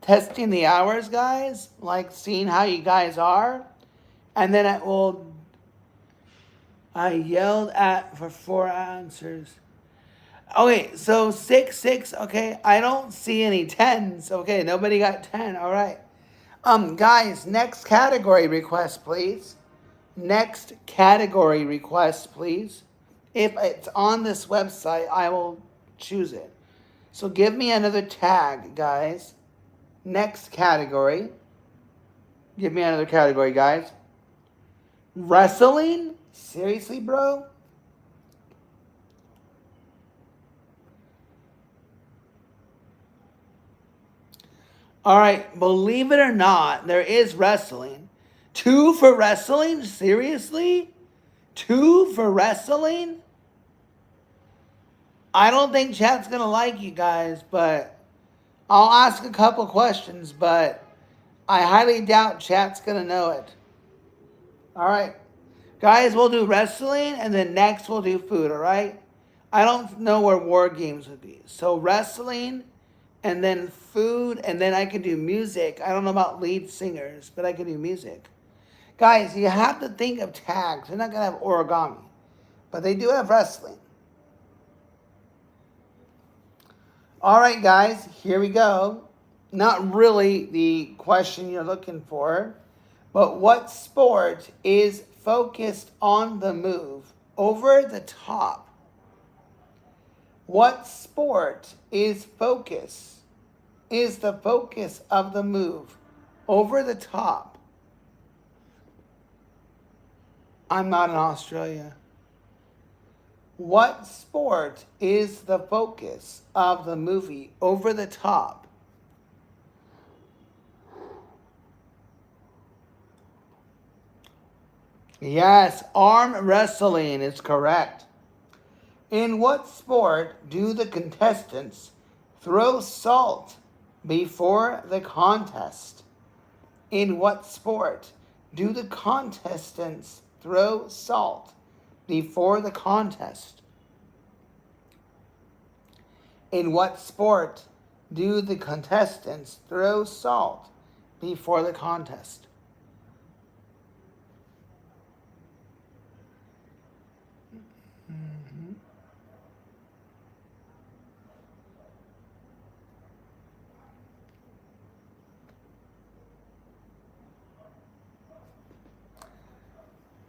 the hours, guys, like seeing how you guys are. And then I yelled at for 4 answers. Okay, so 6. Okay, I don't see any 10s. Okay, nobody got 10. All right. Guys, next category request, please. Next category request, please. If it's on this website, I will choose it. So give me another tag, guys. Next category. Give me another category, guys. Wrestling? Seriously, bro? All right, believe it or not, there is wrestling. 2 for wrestling? Seriously? 2 for wrestling? I don't think chat's going to like you guys, but I'll ask a couple questions, but I highly doubt chat's going to know it. All right. Guys, we'll do wrestling, and then next we'll do food, all right? I don't know where war games would be. So wrestling, and then food, and then I can do music. I don't know about lead singers, but I can do music. Guys, you have to think of tags. They're not going to have origami, but they do have wrestling. All right, guys, here we go. Not really the question you're looking for, but what sport is focused on the move over the top? What sport is the focus of the move over the top? I'm not in Australia. What sport is the focus of the movie Over the Top? Yes, arm wrestling is correct. In what sport do the contestants throw salt before the contest? In what sport do the contestants throw salt before the contest? In what sport do the contestants throw salt before the contest?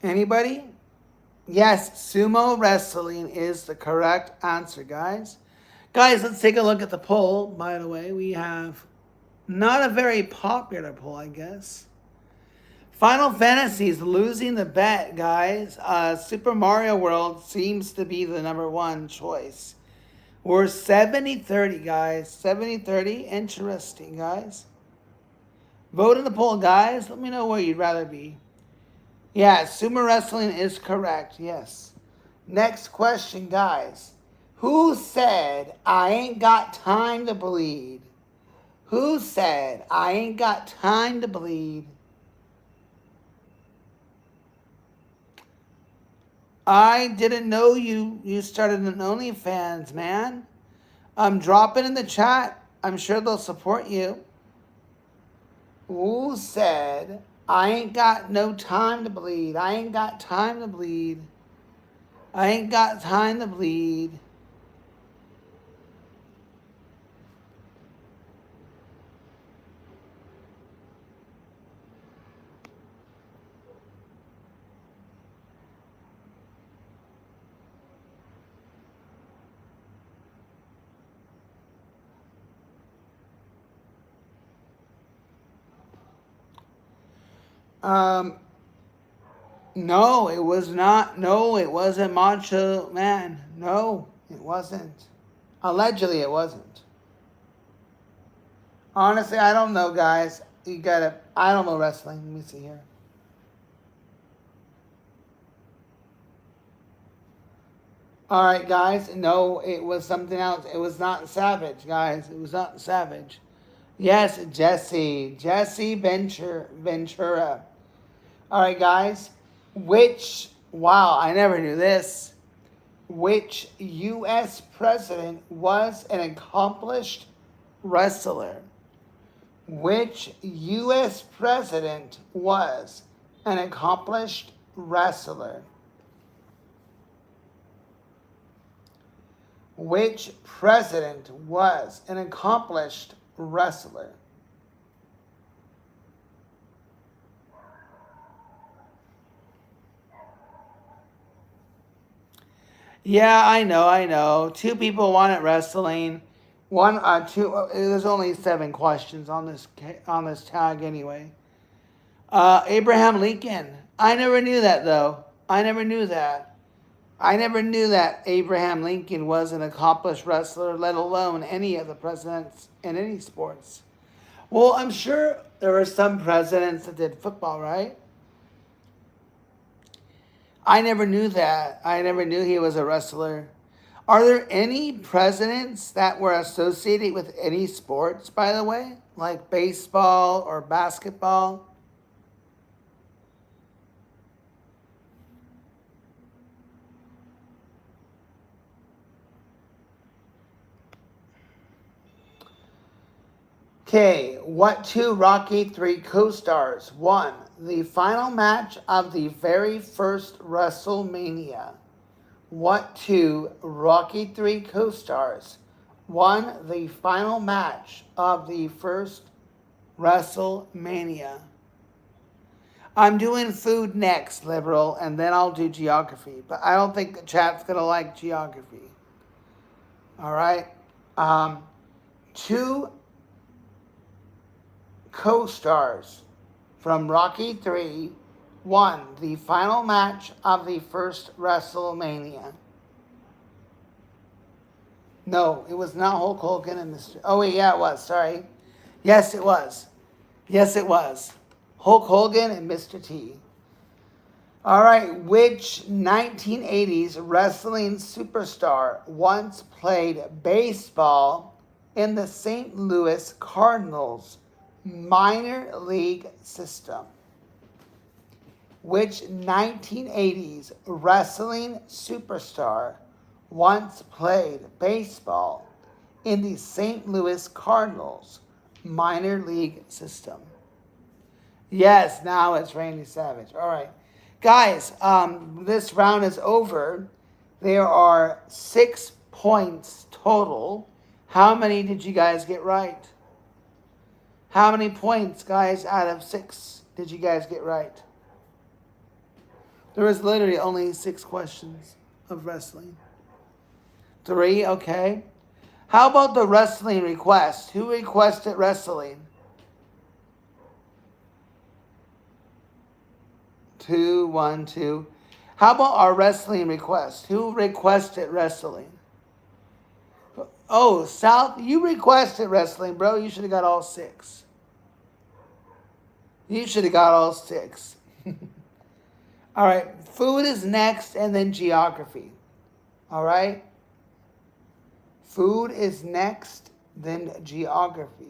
Anybody? Yes, sumo wrestling is the correct answer, guys. Guys, let's take a look at the poll. By the way, we have not a very popular poll, I guess. Final Fantasy is losing the bet, guys. Super Mario World seems to be the #1 choice. We're 70-30, guys. 70-30. Interesting, guys. Vote in the poll, guys. Let me know where you'd rather be. Yeah, sumo wrestling is correct. Yes. Next question, guys. Who said, I ain't got time to bleed? Who said, I ain't got time to bleed? I didn't know you started an OnlyFans, man. Drop it in the chat. I'm sure they'll support you. Who said, I ain't got no time to bleed? I ain't got time to bleed. I ain't got time to bleed. No, it was not. No, it wasn't Macho Man. No, it wasn't. Allegedly, it wasn't. Honestly, I don't know, guys. I don't know wrestling. Let me see here. All right, guys. No, it was something else. It was not Savage, guys. It was not Savage. Yes, Jesse Ventura. All right, guys. Wow, I never knew this. Which U.S. president was an accomplished wrestler? Which U.S. president was an accomplished wrestler? Which president was an accomplished wrestler? Yeah, I know. Two people wanted wrestling. There's only 7 questions on this tag anyway. Abraham Lincoln. I never knew that though. I never knew that Abraham Lincoln was an accomplished wrestler, let alone any of the presidents in any sports. Well, I'm sure there were some presidents that did football, right? I never knew that. I never knew he was a wrestler. Are there any presidents that were associated with any sports, by the way? Like baseball or basketball? Okay, what two Rocky 3 co-stars won the final match of the very first WrestleMania? What two Rocky 3 co-stars won the final match of the first WrestleMania? I'm doing food next, liberal, and then I'll do geography. But I don't think the chat's going to like geography. All right? Two co-stars from Rocky 3 won the final match of the first WrestleMania. No, it was not Hulk Hogan and Mr. Oh, wait, yeah, it was. Sorry. Yes, it was. Yes, it was. Hulk Hogan and Mr. T. All right, which 1980s wrestling superstar once played baseball in the St. Louis Cardinals minor league system? Which 1980s wrestling superstar once played baseball in the St. Louis Cardinals minor league system? Yes, now it's Randy Savage. All right. Guys, this round is over. There are 6 points total. How many did you guys get right? How many points, guys, out of 6 did you guys get right? There was literally only 6 questions of wrestling. 3, okay. How about the wrestling request? Who requested wrestling? 2, 1, 2. How about our wrestling request? Who requested wrestling? Oh, South, you requested wrestling, bro. You should have got all 6. You should have got all 6. All right, food is next and then geography. All right? Food is next, then geography.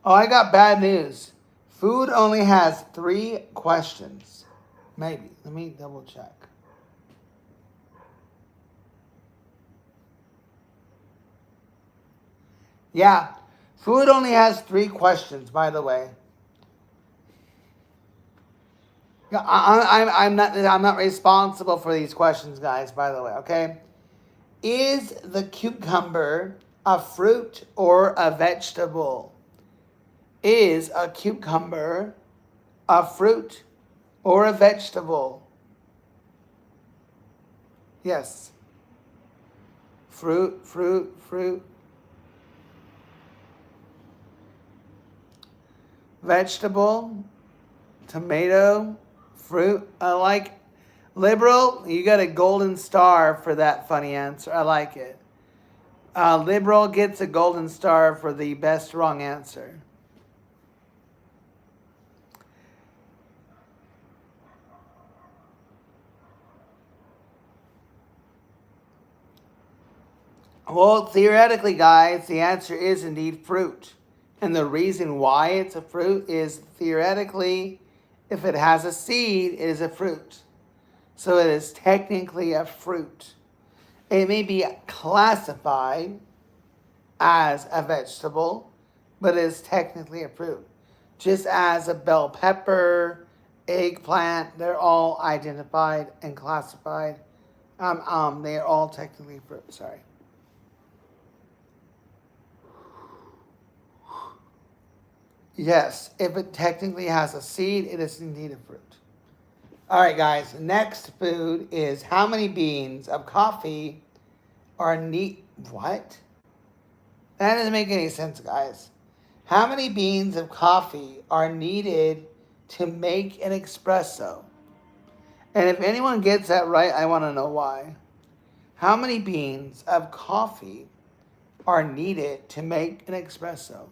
Oh, I got bad news. Food only has 3 questions. Maybe. Let me double check. Yeah. Food only has 3 questions, by the way. I'm not responsible for these questions, guys, by the way, okay? Is the cucumber a fruit or a vegetable? Is a cucumber a fruit or a vegetable? Yes. Fruit, fruit, fruit. Vegetable, tomato, fruit. I like liberal. You got a golden star for that funny answer. I like it. Liberal gets a golden star for the best wrong answer. Well, theoretically, guys, the answer is indeed fruit. And the reason why it's a fruit is theoretically, if it has a seed, it is a fruit. So it is technically a fruit. It may be classified as a vegetable, but it is technically a fruit. Just as a bell pepper, eggplant, they're all identified and classified. They are all technically fruit. Sorry. Yes, if it technically has a seed, it is indeed a fruit. All right, guys. Next food is how many beans of coffee are What? That doesn't make any sense, guys. How many beans of coffee are needed to make an espresso? And if anyone gets that right, I want to know why. How many beans of coffee are needed to make an espresso?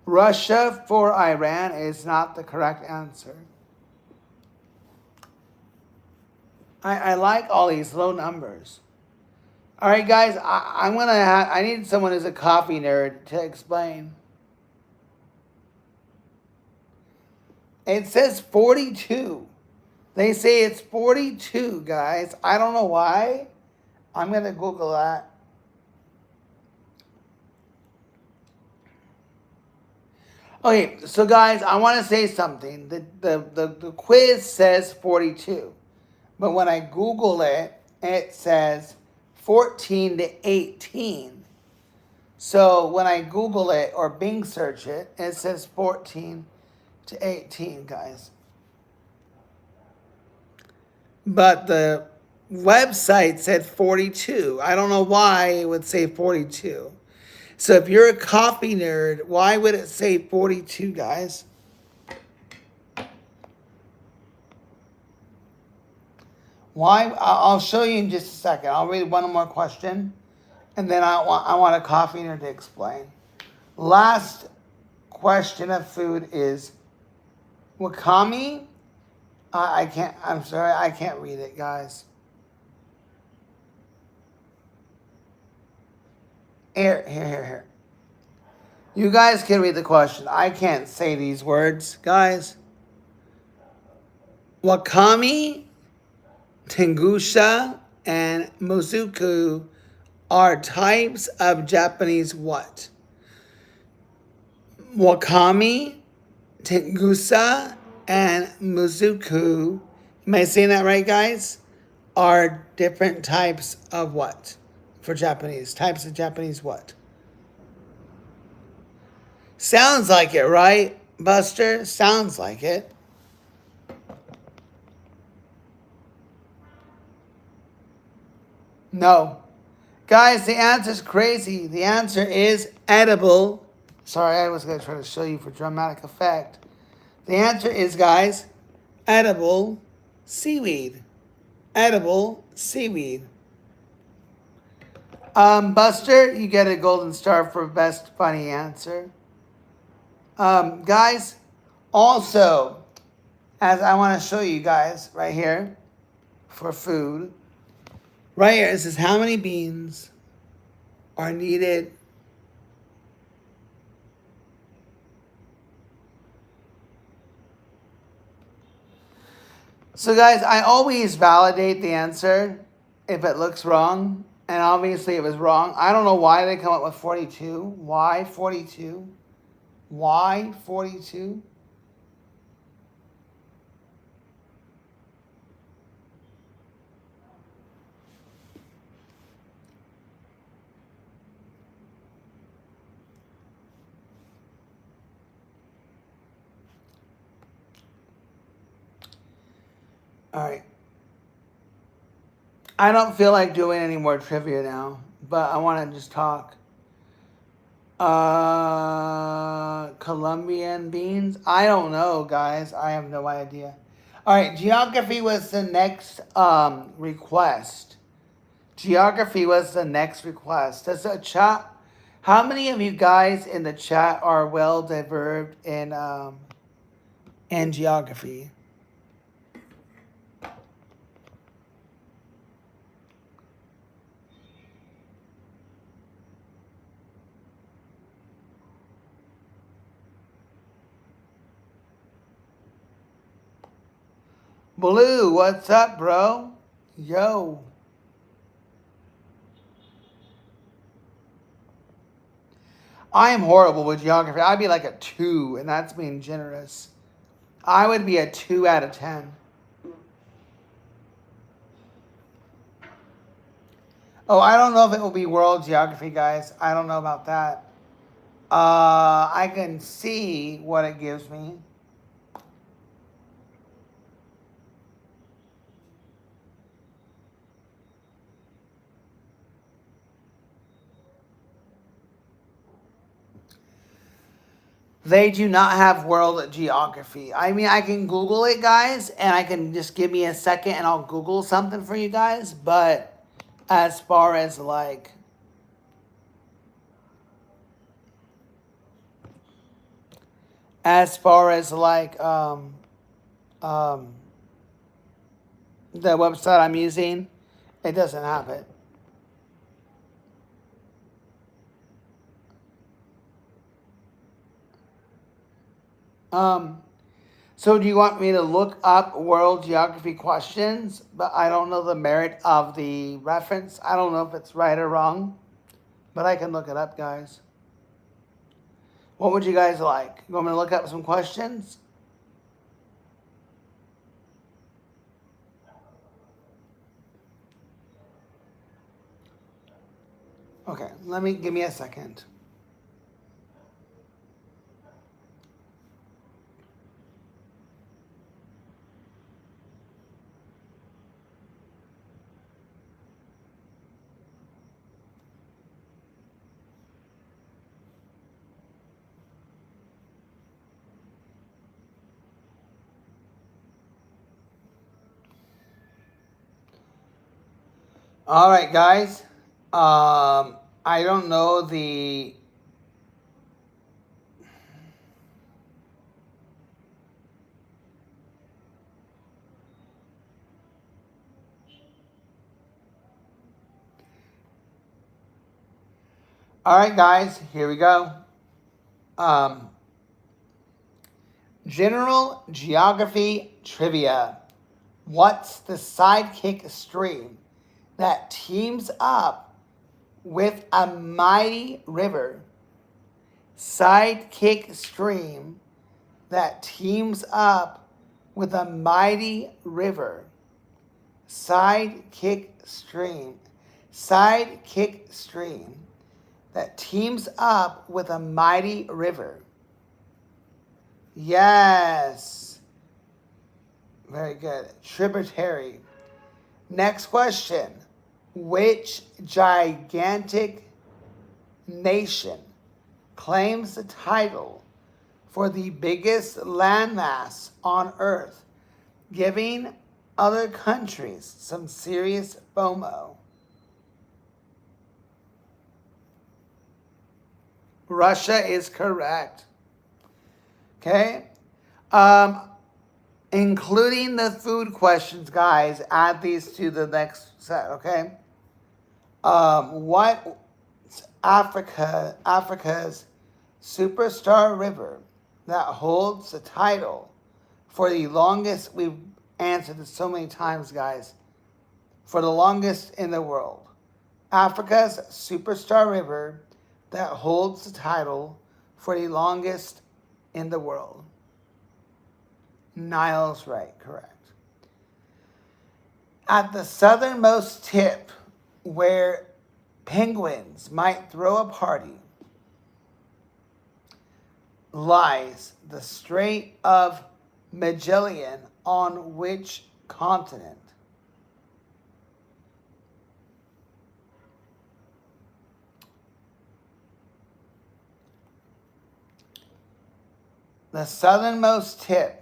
Russia for Iran is not the correct answer. I like all these low numbers. All right, guys, I need someone who's a coffee nerd to explain. It says 42. They say it's 42, guys. I don't know why. I'm going to Google that. Okay, so guys, I want to say something. The quiz says 42. But when I Google it, it says 14 to 18. So when I Google it or Bing search it, it says 14 to 18, guys. But the website said 42. I don't know why it would say 42. So if you're a coffee nerd, why would it say 42, guys? Why? I'll show you in just a second. I'll read one more question, and then I want a coffee nerd to explain. Last question of food is wakame. I can't. I'm sorry. I can't read it, guys. Here. You guys can read the question. I can't say these words, guys. Wakame, Tengusha, and Mozuku are types of Japanese what? Wakame, Tengusa, and Mozuku, am I saying that right, guys? Are different types of what? For Japanese. Types of Japanese what? Sounds like it, right, Buster? Sounds like it. No. Guys, the answer is crazy. The answer is edible. Sorry, I was going to try to show you for dramatic effect. The answer is, guys, edible seaweed. Edible seaweed. Buster, you get a golden star for best funny answer. Guys, also, as I want to show you guys right here for food, right here it says how many beans are needed. So guys, I always validate the answer if it looks wrong. And obviously it was wrong. I don't know why they come up with 42. Why 42? Why 42? All right. I don't feel like doing any more trivia now, but I want to just talk. Colombian beans? I don't know, guys. I have no idea. All right, geography was the next request. Geography was the next request. Does the chat? How many of you guys in the chat are well diverse in geography? Blue, what's up, bro? Yo. I am horrible with geography. I'd be like a 2, and that's being generous. I would be a 2 out of 10. Oh, I don't know if it will be world geography, guys. I don't know about that. I can see what it gives me. They do not have world geography. I mean, I can Google it, guys, and I can just give me a second and I'll Google something for you guys. But as far as like, um, the website I'm using, it doesn't have it. So do you want me to look up world geography questions? But I don't know the merit of the reference. I don't know if it's right or wrong, but I can look it up, guys. What would you guys like? You want me to look up some questions? Okay, give me a second. All right, guys. I don't know the. All right, guys. Here we go. General geography trivia. What's the sidekick stream that teams up with a mighty river? Sidekick stream that teams up with a mighty river. Sidekick stream. Sidekick stream that teams up with a mighty river. Yes. Very good. Tributary. Next question. Which gigantic nation claims the title for the biggest landmass on Earth, giving other countries some serious FOMO? Russia is correct. Okay? Including the food questions, guys, add these to the next set, okay? What Africa's superstar river that holds the title for the longest, we've answered this so many times, guys, for the longest in the world. Africa's superstar river that holds the title for the longest in the world. Nile's right, correct. At the southernmost tip where penguins might throw a party lies the Strait of Magellan on which continent? The southernmost tip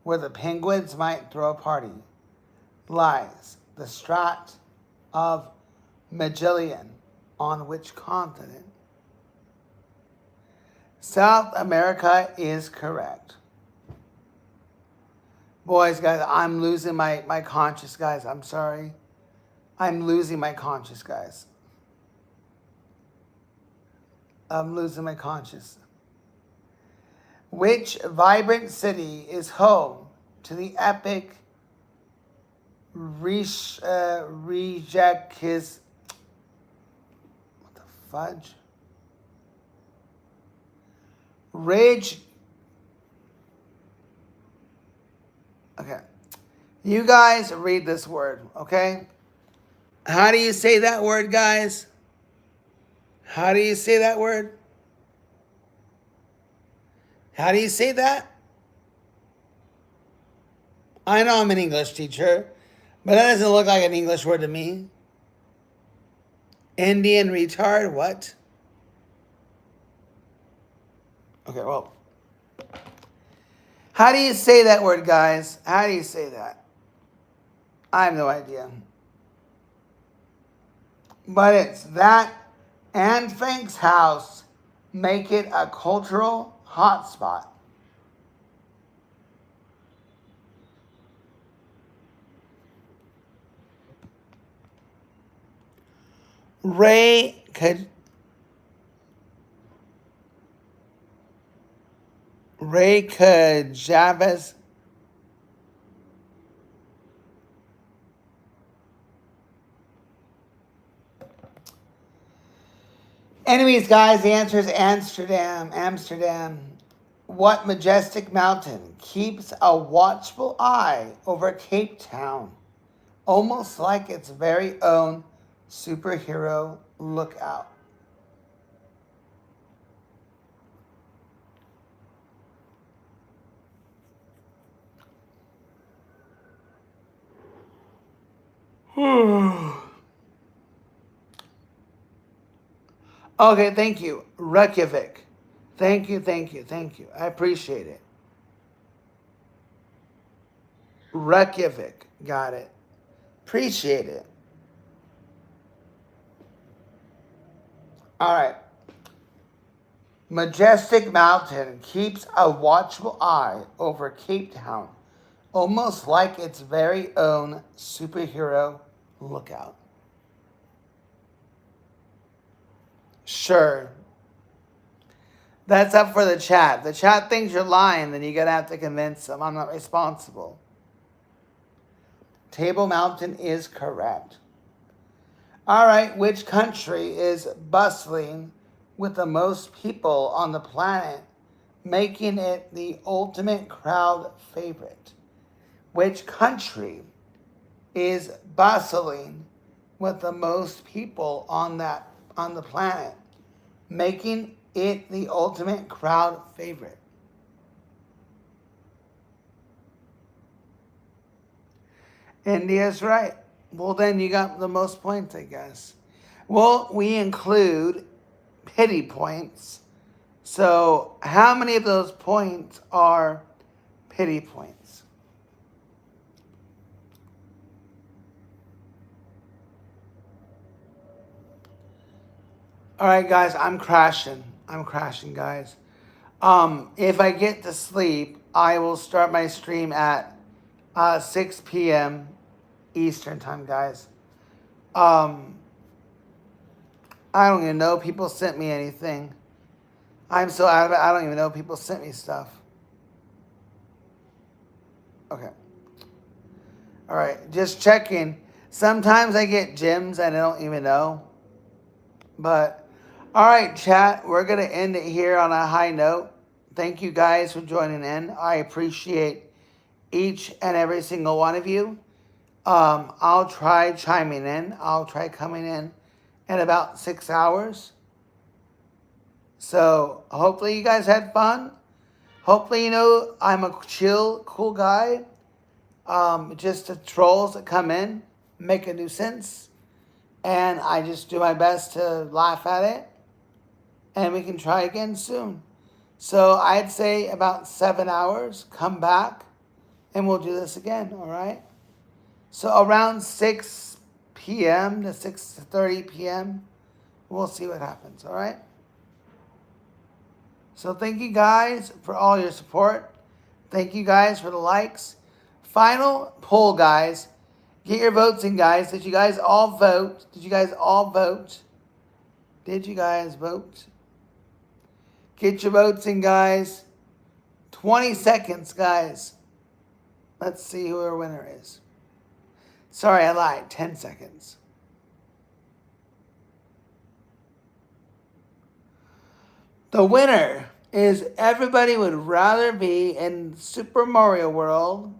where the penguins might throw a party lies the Strait of Magellan on which continent? South America is correct. Boys, guys, I'm losing my conscious, guys. I'm sorry. I'm losing my conscious, guys. I'm losing my conscious. Which vibrant city is home to the epic Reykjavik? What the fudge? Ridge. Okay. You guys read this word, okay? How do you say that word, guys? How do you say that word? How do you say that? I know I'm an English teacher, but that doesn't look like an English word to me. Indian retard, what? Okay, well. How do you say that word, guys? How do you say that? I have no idea. But it's that and Frank's house make it a cultural hotspot. Ray Kajavis. Anyways, guys, the answer is Amsterdam. Amsterdam. What majestic mountain keeps a watchful eye over Cape Town, almost like its very own superhero lookout? Okay, thank you. Reykjavik. Thank you, thank you, thank you. I appreciate it. Reykjavik. Got it. Appreciate it. All right. Majestic mountain keeps a watchful eye over Cape Town, almost like its very own superhero lookout. Sure. That's up for the chat. The chat thinks you're lying, then you're going to have to convince them. I'm not responsible. Table Mountain is correct. All right, which country is bustling with the most people on the planet, making it the ultimate crowd favorite? Which country is bustling with the most people on the planet, making it the ultimate crowd favorite? India's right. Well, then you got the most points, I guess. Well, we include pity points. So how many of those points are pity points? All right, guys, I'm crashing. I'm crashing, guys. If I get to sleep, I will start my stream at 6 p.m. Eastern time, guys. I don't even know people sent me anything. I'm so out of it, I don't even know people sent me stuff. Okay. All right, just checking. Sometimes I get gems and I don't even know. But, all right, chat, we're going to end it here on a high note. Thank you guys for joining in. I appreciate each and every single one of you. I'll try chiming in. I'll try coming in about 6 hours. So hopefully you guys had fun. Hopefully you know I'm a chill, cool guy. Just the trolls that come in make a nuisance. And I just do my best to laugh at it. And we can try again soon. So I'd say about 7 hours, come back, and we'll do this again, all right? So around 6 p.m. to 6:30 p.m., we'll see what happens, all right? So thank you guys for all your support. Thank you guys for the likes. Final poll, guys. Get your votes in, guys. Did you guys all vote? Did you guys all vote? Did you guys vote? Get your votes in, guys. 20 seconds, guys. Let's see who our winner is. Sorry, I lied. 10 seconds. The winner is Everybody Would Rather Be in Super Mario World.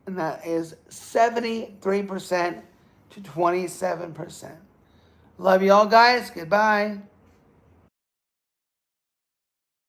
And that is 73% to 27%. Love you all, guys. Goodbye.